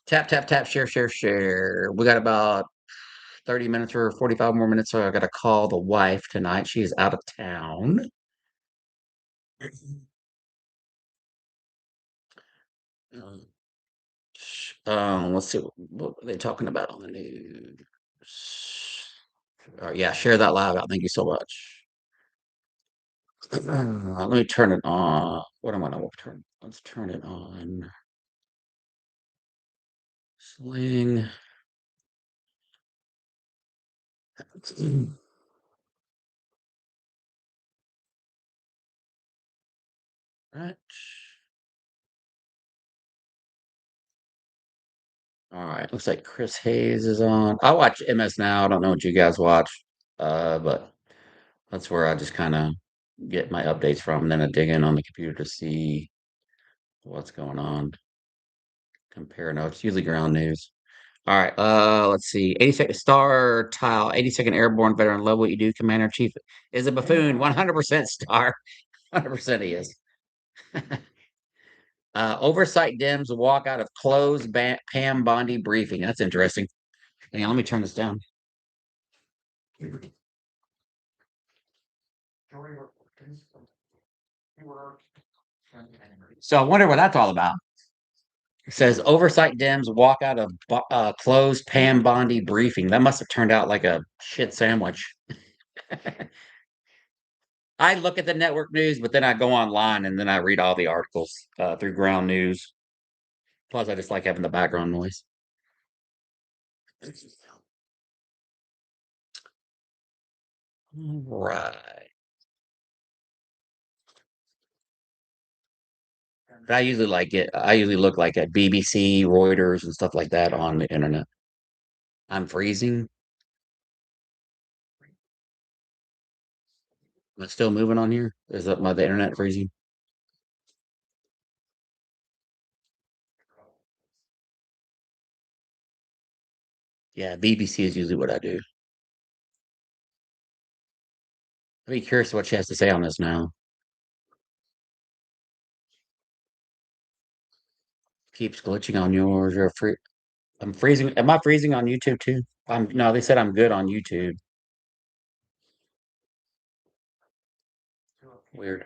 Tap, tap, tap, share, share, share. We got about 30 minutes or 45 more minutes, so I got to call the wife tonight. She is out of town. Let's see what are they talking about on the news. Yeah, share that live out. Thank you so much. Let me turn it on. What am I going to turn? Let's turn it on. Sling. Right. All right. Looks like Chris Hayes is on. I watch MS Now. I don't know what you guys watch, but that's where I just kind of get my updates from. And then I dig in on the computer to see what's going on. Compare notes, usually ground news. All right. Let's see. 82nd Star Tile, 82nd Airborne Veteran. Love what you do, Commander in Chief. Is a buffoon. 100% star. 100% he is. Oversight Dems walk out of closed Pam Bondi briefing. That's interesting. Hang on, let me turn this down. So I wonder what that's all about. It says oversight Dems walk out of closed Pam Bondi briefing. That must have turned out like a shit sandwich. I look at the network news, but then I go online and then I read all the articles through ground news. Plus, I just like having the background noise. Right. I usually like it. I usually look like at BBC, Reuters, and stuff like that on the internet. I'm freezing. Am I still moving on here? Is that the internet freezing? Yeah, BBC is usually what I do. I'd be curious what she has to say on this now. Keeps glitching on yours. You're free. I'm freezing. Am I freezing on YouTube too? No, they said I'm good on YouTube. Weird.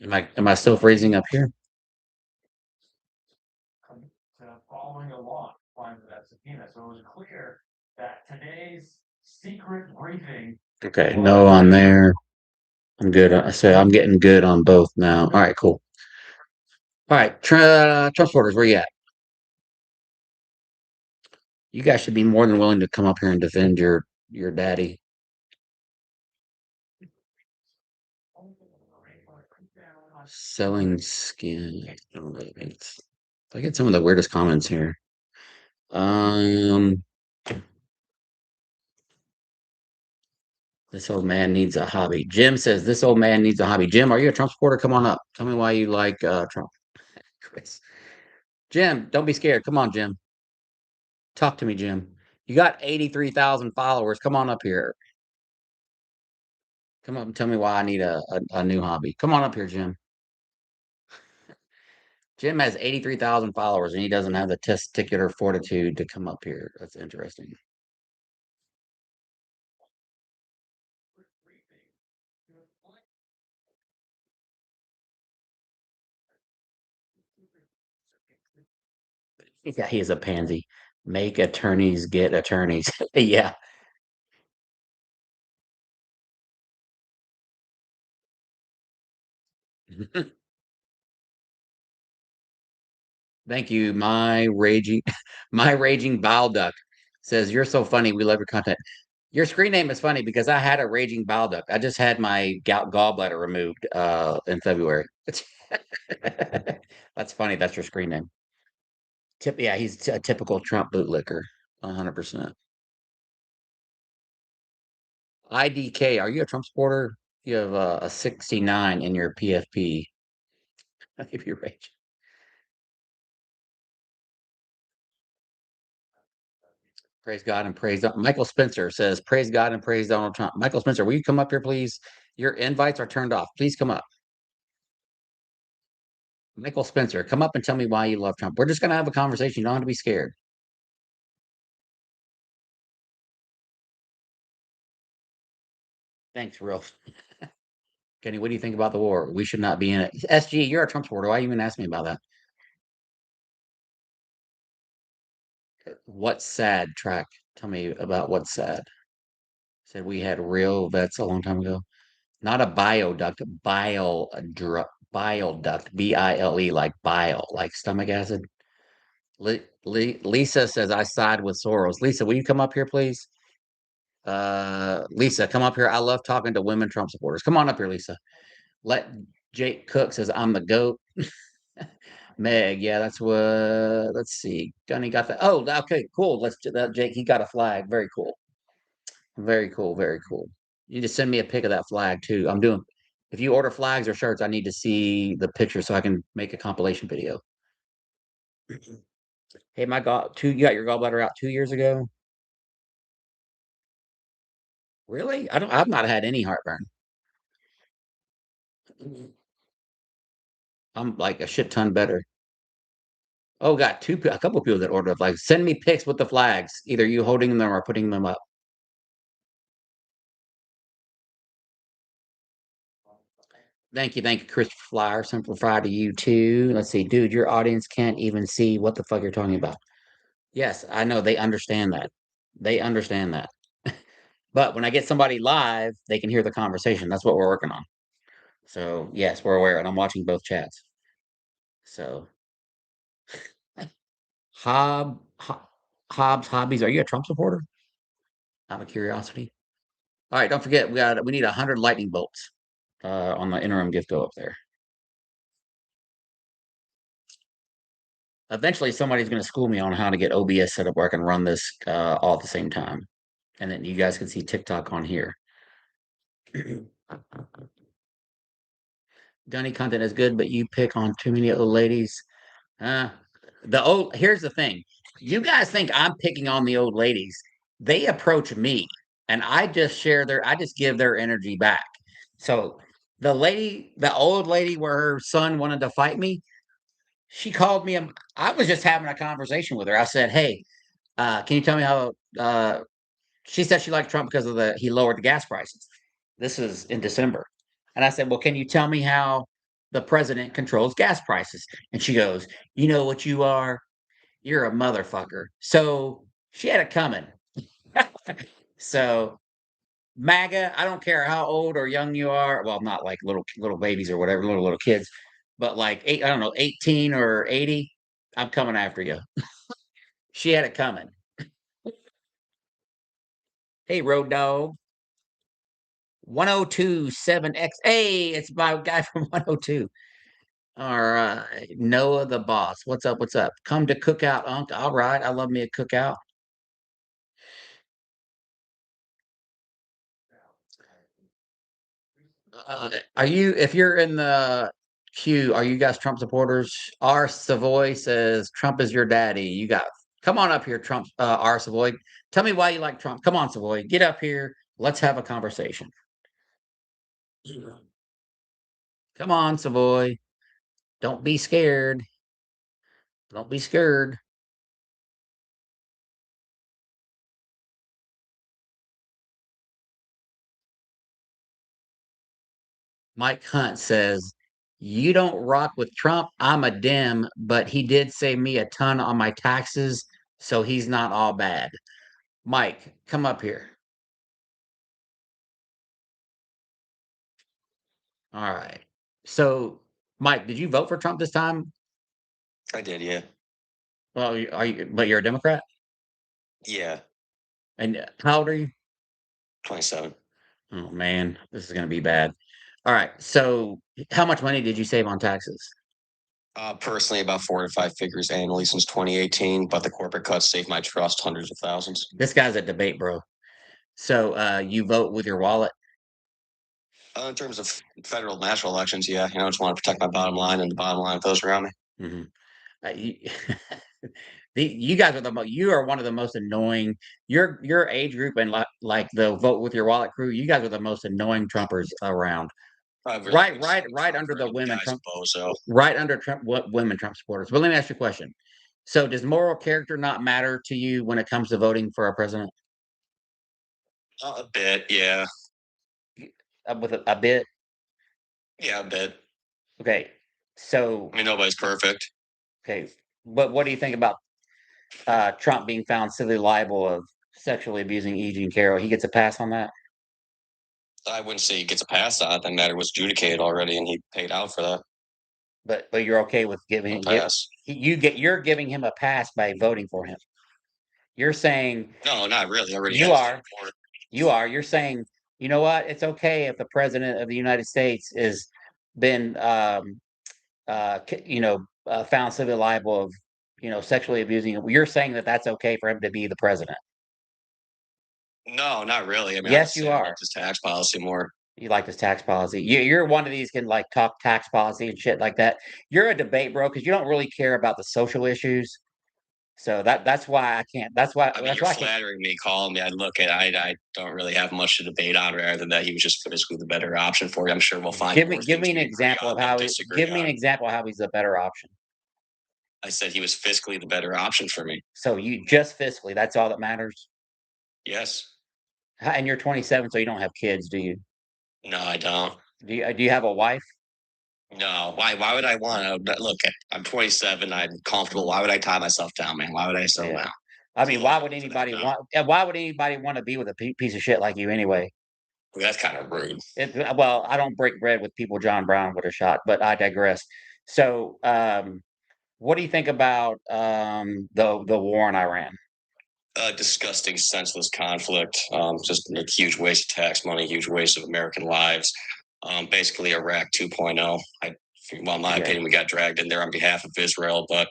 Am I still freezing up here? Following along, finding that subpoena. So it was clear that today's secret briefing. Okay, no on there. I'm good. I say I'm getting good on both now. All right, cool. All right, transporters, where you at? You guys should be more than willing to come up here and defend your your daddy. Selling skin. I get some of the weirdest comments here. This old man needs a hobby. Jim says this old man needs a hobby. Jim, are you a Trump supporter? Come on up. Tell me why you like Trump. Chris. Jim, don't be scared. Come on, Jim. Talk to me, Jim. You got 83,000 followers. Come on up here. Come up and tell me why I need a new hobby. Come on up here, Jim. Jim has 83,000 followers and he doesn't have the testicular fortitude to come up here. That's interesting. Yeah, he is a pansy. Make attorneys get attorneys. Yeah. Thank you. My raging bile duck says, "You're so funny. We love your content." Your screen name is funny because I had a raging bile duct. I just had my gallbladder removed in February. That's funny. That's your screen name. Yeah, he's a typical Trump bootlicker, 100%. IDK, are you a Trump supporter? You have a 69 in your PFP. If you're raging. Praise God and praise Michael Spencer says, "Praise God and praise Donald Trump." Michael Spencer, will you come up here, please? Your invites are turned off. Please come up. Michael Spencer, come up and tell me why you love Trump. We're just going to have a conversation. You don't have to be scared. Thanks, Real. Kenny, what do you think about the war? We should not be in it. SG, you're a Trump supporter. Why you even ask me about that? What's sad track? Tell me about what's sad. Said we had real vets a long time ago. Not a bioduct, bile duct, bile, like bile, like stomach acid. Lisa says I side with Soros. Lisa, will you come up here, please? Lisa, come up here. I love talking to women Trump supporters. Come on up here, Lisa. Let Jake Cook says I'm the goat. Meg, yeah, that's what. Let's see. Gunny got that. Oh, okay, cool. Let's do that. Jake, he got a flag. Very cool. Very cool. Very cool. You just send me a pic of that flag too. I'm doing. If you order flags or shirts, I need to see the picture so I can make a compilation video. Hey, my God, you got your gallbladder out 2 years ago? Really? I've not had any heartburn. I'm like a shit ton better. Oh, got a couple people that ordered flags. Send me pics with the flags, either you holding them or putting them up. Thank you, Christopher Flyer. Simplify to you too. Let's see, dude, your audience can't even see what the fuck you're talking about. Yes, I know they understand that. They understand that. But when I get somebody live, they can hear the conversation. That's what we're working on. So yes, we're aware, and I'm watching both chats. So Hob, Hobbs hobbies. Are you a Trump supporter? Out of curiosity. All right, don't forget we need 100 lightning bolts on the interim gift go up there. Eventually, somebody's going to school me on how to get OBS set up where I can run this all at the same time, and then you guys can see TikTok on here. Gunny content is good, but you pick on too many other ladies. Here's the thing. You guys think I'm picking on the old ladies. They approach me and I just give their energy back. So the old lady where her son wanted to fight me, she called me. I was just having a conversation with her. I said, "Hey, can you tell me how?" She said she liked Trump because he lowered the gas prices. This was in December, and I said, "Well, can you tell me how the president controls gas prices?" And she goes, "You know what you are? You're a motherfucker." So she had it coming. So MAGA, I don't care how old or young you are. Well, not like little babies or whatever, little kids, but like I don't know, 18 or 80. I'm coming after you. She had it coming. Hey, Road Dog. 1027X. Hey, it's my guy from 102. All right. Noah the boss. What's up? What's up? Come to Cookout, Unc. All right. I love me a cookout. Are you, if you're in the queue, are you guys Trump supporters? R. Savoy says Trump is your daddy. You got, come on up here, Trump, R. Savoy. Tell me why you like Trump. Come on, Savoy. Get up here. Let's have a conversation. Come on, Savoy. Don't be scared. Don't be scared. Mike Hunt says, you don't rock with Trump. I'm a Dem, but he did save me a ton on my taxes, so he's not all bad. Mike, come up here. All right. So, Mike, did you vote for Trump this time? I did, yeah. Well, are you, but you're a Democrat? Yeah, And how old are you? 27. Oh man, this is gonna be bad. All right. So, how much money did you save on taxes? Personally, about 4 to 5 figures annually since 2018, but the corporate cuts saved my trust hundreds of thousands. This guy's a debate, bro. So, you vote with your wallet? In terms of federal national elections, yeah, I just want to protect my bottom line and the bottom line of those around me. Mm-hmm. You, you guys are you are one of the most annoying. Your age group and like the vote with your wallet crew. You guys are the most annoying Trumpers around. Really Right under the women Trump. Bozo. Right under Trump. What women Trump supporters? But let me ask you a question. So, does moral character not matter to you when it comes to voting for a president? A bit, yeah. With a bit. Yeah, a bit. Okay. So, I mean, nobody's perfect. okay. But what do you think about Trump being found civilly liable of sexually abusing E. Jean Carroll? He gets a pass on that. I wouldn't say he gets a pass on it. That matter was adjudicated already, and he paid out for that. But you're okay with giving pass. You're giving him a pass by voting for him. You're saying No, not really. Already you are. You are. You're saying, you know what? It's okay if the president of the United States is been found civilly liable of sexually abusing. You're saying that that's okay for him to be the president. No, not really. I mean, Yes, you are. I like this tax policy more. You like this tax policy. You're one of these can like talk tax policy and shit like that. You're a debate, bro, because you don't really care about the social issues. So that's why I can't. That's why. I mean, that's you're why flattering me, calling me. I don't really have much to debate on, rather than that he was just physically the better option for you. I'm sure we'll find. Give me an example of how give me an example of how he's a better option. I said he was fiscally the better option for me. So you just fiscally. That's all that matters. Yes. And you're 27, so you don't have kids, do you? No, I don't. Do you have a wife? No. Why would I want to look? I'm 27. I'm comfortable. Why would I tie myself down, man? Why would I settle down? I mean, why would anybody want? Why would anybody want to be with a piece of shit like you anyway? Well, that's kind of rude. Well, I don't break bread with people John Brown would have shot, but I digress. So, what do you think about the war in Iran? Disgusting, senseless conflict. Just a huge waste of tax money, huge waste of American lives. Basically, Iraq 2.0. In my opinion, we got dragged in there on behalf of Israel, but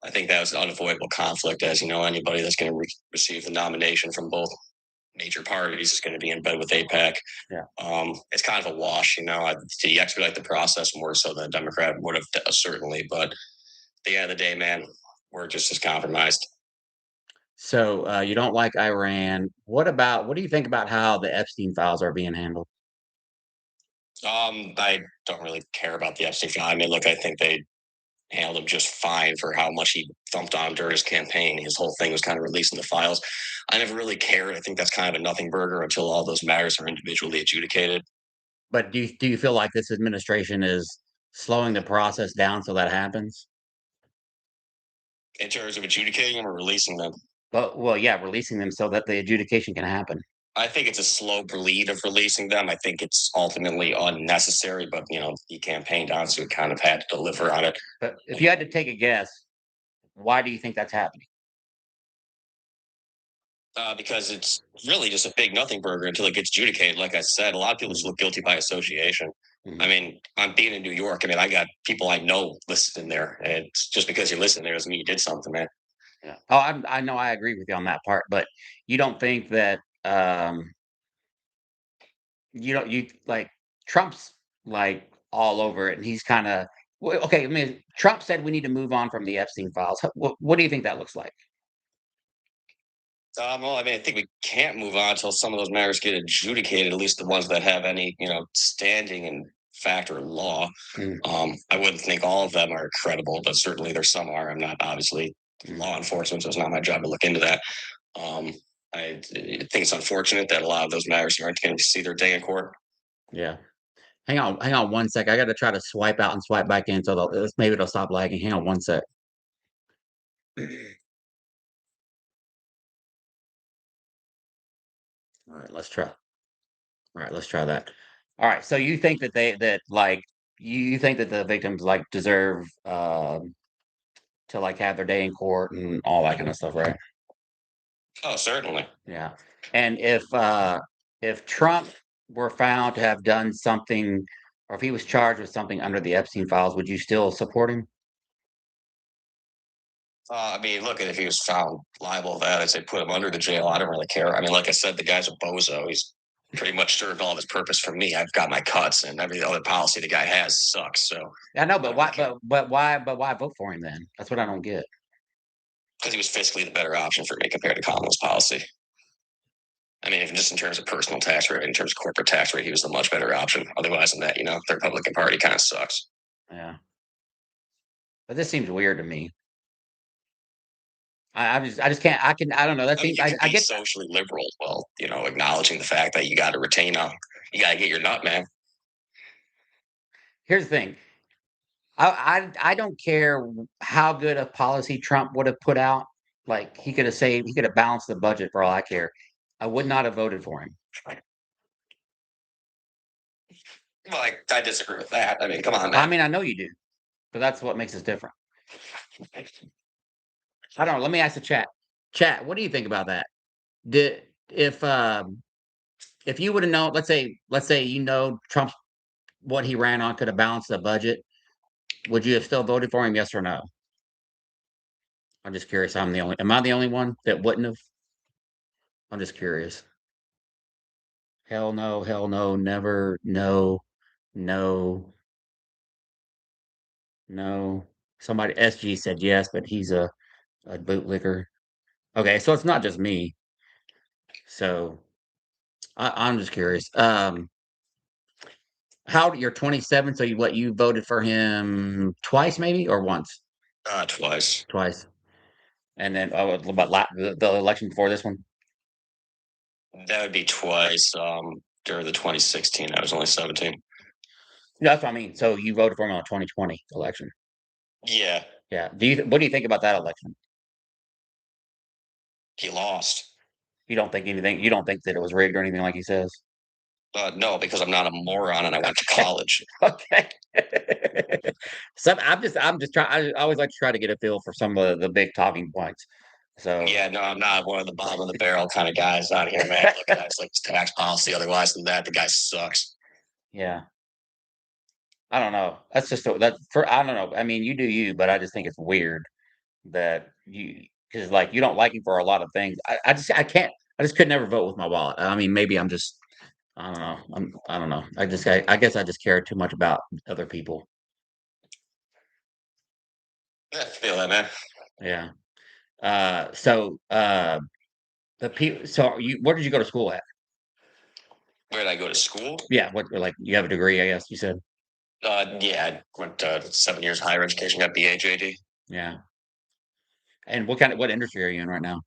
I think that was an unavoidable conflict. As you know, anybody that's going to receive the nomination from both major parties is going to be in bed with AIPAC. Yeah. It's kind of a wash, to expedite the process more so than a Democrat would have certainly. But at the end of the day, man, we're just as compromised. So you don't like Iran. What do you think about how the Epstein files are being handled? I don't really care about the Epstein file. I mean, look, I think they handled him just fine for how much he thumped on during his campaign. His whole thing was kind of releasing the files. I never really cared. I think that's kind of a nothing burger until all those matters are individually adjudicated. But do you feel like this administration is slowing the process down so that happens? In terms of adjudicating them or releasing them? Well, yeah, releasing them so that the adjudication can happen. I think it's a slow bleed of releasing them. I think it's ultimately unnecessary, but he campaigned on, so he kind of had to deliver on it. But if you had to take a guess, why do you think that's happening? Because it's really just a big nothing burger until it gets adjudicated. Like I said, a lot of people just look guilty by association. I mean, I'm being in New York. I mean, I got people I know listed in there, and it's just because you listen there doesn't mean you did something, man. Yeah. Oh, I know I agree with you on that part, but you don't think that you like Trump's like all over it, and he's kind of okay. I mean, Trump said we need to move on from the Epstein files. What do you think that looks like? Well, I mean, I think we can't move on until some of those matters get adjudicated, at least the ones that have any, standing in fact or law. I wouldn't think all of them are credible, but certainly there's some are. I'm not obviously law enforcement, so it's not my job to look into that. I think it's unfortunate that a lot of those matters aren't going to see their day in court. Yeah. Hang on 1 sec. I got to try to swipe out and swipe back in so maybe it'll stop lagging. Hang on 1 sec. All right, let's try. All right, let's try that. All right, so you think that like you think that the victims like deserve to like have their day in court and all that kind of stuff, right? Oh, certainly. Yeah. And if Trump were found to have done something or if he was charged with something under the Epstein files, would you still support him? I mean, look, if he was found liable of that, I'd say put him under the jail. I don't really care. I mean, like I said, the guy's a bozo. He's pretty much served all of his purpose for me. I've got my cuts, and every other policy the guy has sucks. So I know, but why? But why vote for him then? That's what I don't get. because he was fiscally the better option for me compared to Kamala's policy. I mean, just in terms of personal tax rate, in terms of corporate tax rate, he was the much better option. Otherwise than that, the Republican Party kind of sucks. Yeah. But this seems weird to me. I just can't. I don't know. That I mean, seems. you can I be get. socially liberal while acknowledging the fact that you got to retain you got to get your nut, man. Here's the thing. I don't care how good a policy Trump would have put out. Like he could have saved. He could have balanced the budget for all I care. I would not have voted for him. Well, I disagree with that. I mean, come on, man. I mean, I know you do, but that's what makes us different. I don't know. Let me ask the chat. Chat, what do you think about that? Did if you would have known, let's say Trump's what he ran on could have balanced the budget, would you have still voted for him? Yes or no? I'm just curious. Am I the only one that wouldn't have? I'm just curious. Hell no, never, no, no, no. Somebody SG said yes, but he's a bootlicker. Okay, so it's not just me. So I'm just curious. How you're 27, so you voted for him twice, maybe, or once? Twice. Twice. And then about the election before this one? That would be twice. During the 2016, I was only 17. No, that's what I mean. So you voted for him on the 2020 election. Yeah, Yeah. What do you think about that election? he lost. You don't think anything? You don't think that it was rigged or anything like he says? No, because I'm not a moron and I went to college. Okay. So I'm just trying. I always like to try to get a feel for some of the big talking points. So Yeah, no, I'm not one of the bottom of the barrel kind of guys out here, man. Look at it's like his tax policy. Otherwise than that, the guy sucks. yeah, I don't know. That's just that for I don't know. I mean, you do you, but I just think it's weird that because like you don't like him for a lot of things. I can't. I just could never vote with my wallet. I mean, maybe I'm just I don't know. I don't know. I guess I just care too much about other people. Yeah, I feel that, man. Yeah. The people. So where did you go to school at? Where did I go to school? Yeah. What like you have a degree? I guess you said. Yeah, I went 7 years higher education, got BA, JD. Yeah. And what industry are you in right now?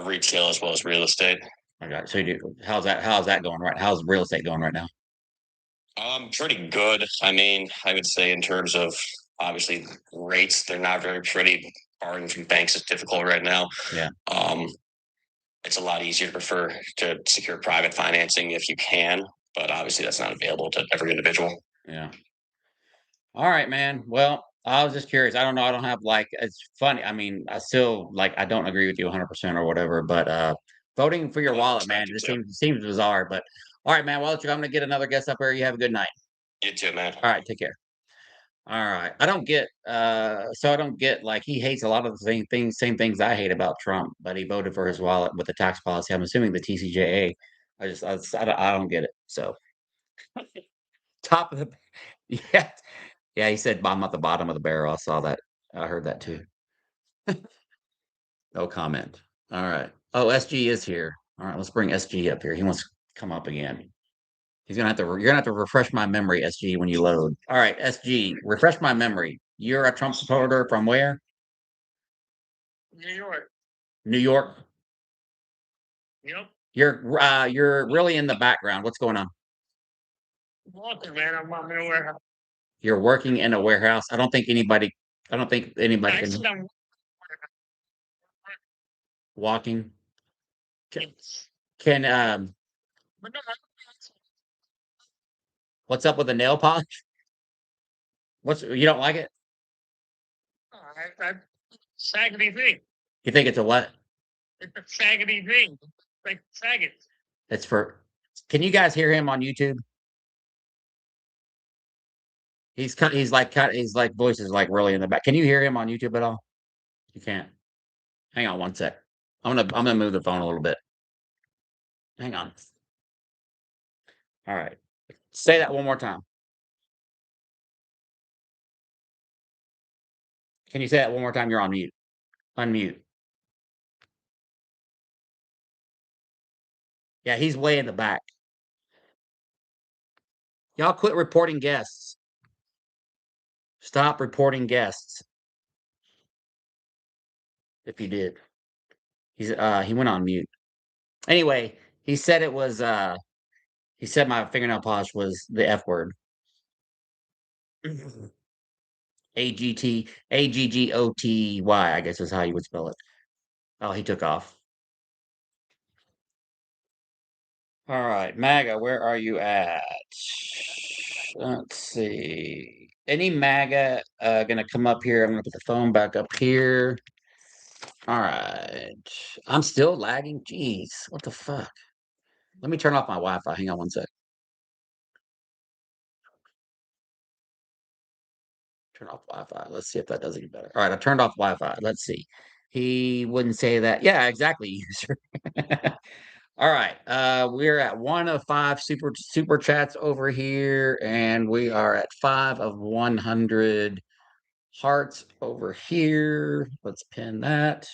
Retail as well as real estate. Okay. So how's that going right? How's real estate going right now? Pretty good. I mean, I would say in terms of obviously rates, they're not very pretty. Borrowing from banks is difficult right now. Yeah. It's a lot easier to secure private financing if you can, but obviously that's not available to every individual. Yeah. All right, man. Well, I was just curious. I don't know. I don't have like it's funny. I mean, I still like I don't agree with you 100% or whatever, but voting for your wallet, man, it seems bizarre. But all right, man. Well, I'm gonna get another guest up here. You have a good night. You too, man. All right, take care. All right. I don't get like he hates a lot of the same things I hate about Trump, but he voted for his wallet with the tax policy. I'm assuming the TCJA. I don't get it. So top of the yeah. Yeah, he said I'm at the bottom of the barrel. I saw that. I heard that too. No comment. All right. Oh, SG is here. All right, let's bring SG up here. He wants to come up again. You're gonna have to refresh my memory, SG, when you load. All right, SG, refresh my memory. You're a Trump supporter from where? New York. New York. Yep. You're really in the background. What's going on? Walker, man. I'm in a warehouse. You're working in a warehouse. I don't think anybody Actually, can I'm walking. Can but no, what's up with the nail polish? You don't like it? I saggy thing. You think it's a what? It's a saggy thing. Like faggots. It's for. Can you guys hear him on YouTube? He's like voices like really in the back. Can you hear him on YouTube at all? You can't. Hang on one sec. I'm gonna move the phone a little bit. Hang on. All right. Say that one more time. Can you say that one more time? You're on mute. Unmute. Yeah, he's way in the back. Y'all quit reporting guests. Stop reporting guests. If you did. He went on mute. Anyway, he said he said my fingernail polish was the F word. Aggoty, I guess is how you would spell it. Oh, he took off. All right, MAGA, where are you at? Let's see. Any MAGA gonna come up here? I'm gonna put the phone back up here. All right. I'm still lagging. Jeez, what the fuck? Let me turn off my Wi-Fi. Hang on one sec. Turn off Wi-Fi. Let's see if that does any better. All right, I turned off Wi-Fi. Let's see. He wouldn't say that. Yeah, exactly, user. All right. We're at 1 of 5 super chats over here, and we are at 5 of 100 hearts over here. Let's pin that.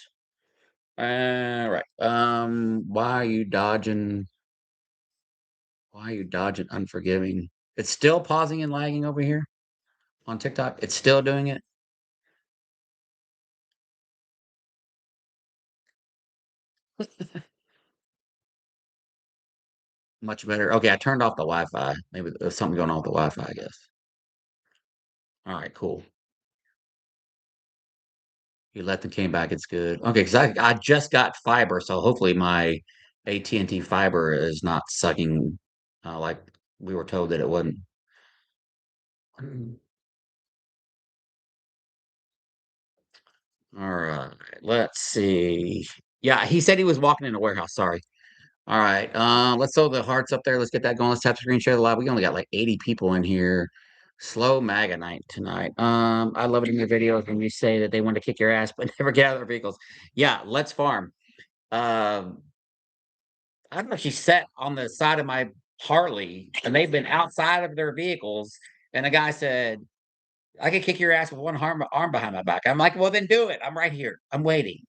All right. Why are you dodging? Why are you dodging unforgiving? It's still pausing and lagging over here on TikTok. It's still doing it. Much better. Okay, I turned off the Wi-Fi. Maybe there's something going on with the Wi-Fi, I guess. All right, cool. You let them came back. It's good. Okay, because I just got fiber, so hopefully my AT&T fiber is not sucking like we were told that it wouldn't. All right, let's see. Yeah, he said he was walking in a warehouse. Sorry. All right. Let's throw the hearts up there. Let's get that going. Let's tap the screen share the live. We only got like 80 people in here. Slow MAGA night tonight. I love it in your videos when you say that they want to kick your ass but never get out of their vehicles. Yeah, let's farm. I don't know. She sat on the side of my Harley and they've been outside of their vehicles. And the guy said, I could kick your ass with one arm behind my back. I'm like, well, then do it. I'm right here. I'm waiting.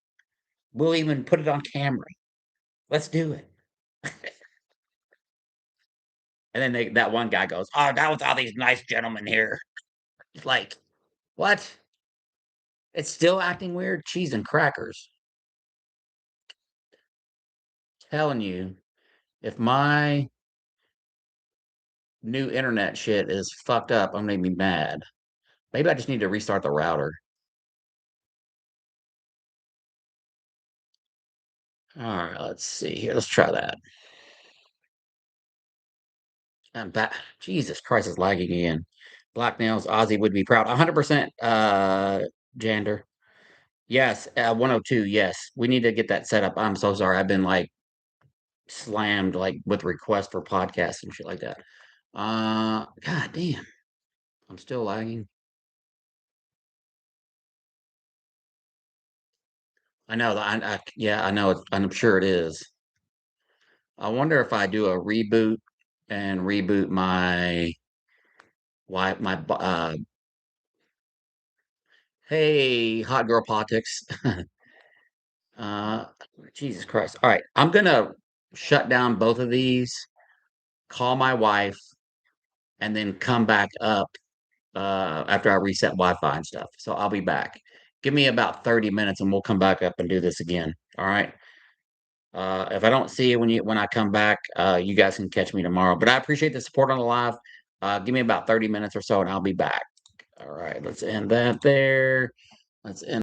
We'll even put it on camera. Let's do it. And then that one guy goes, oh, that was all these nice gentlemen here. Like, what? It's still acting weird. Cheese and crackers. Telling you, if my new internet shit is fucked up, I'm gonna be mad. Maybe I just need to restart the router. All right, let's see here. Let's try that. I'm back. Jesus Christ, it's lagging again. Black nails, Ozzy would be proud. 100%, Jander. Yes, 102. Yes, we need to get that set up. I'm so sorry. I've been like slammed like with requests for podcasts and shit like that. God damn, I'm still lagging. I know that. Yeah, I know. I'm sure it is. I wonder if I do a reboot and reboot my why my hey hot girl politics. uh, Jesus Christ. All right, I'm gonna shut down both of these. Call my wife and then come back up after I reset Wi-Fi and stuff. So I'll be back. Give me about 30 minutes and we'll come back up and do this again. All right. If I don't see you when I come back, you guys can catch me tomorrow. But I appreciate the support on the live. Give me about 30 minutes or so and I'll be back. All right, let's end that there. Let's end.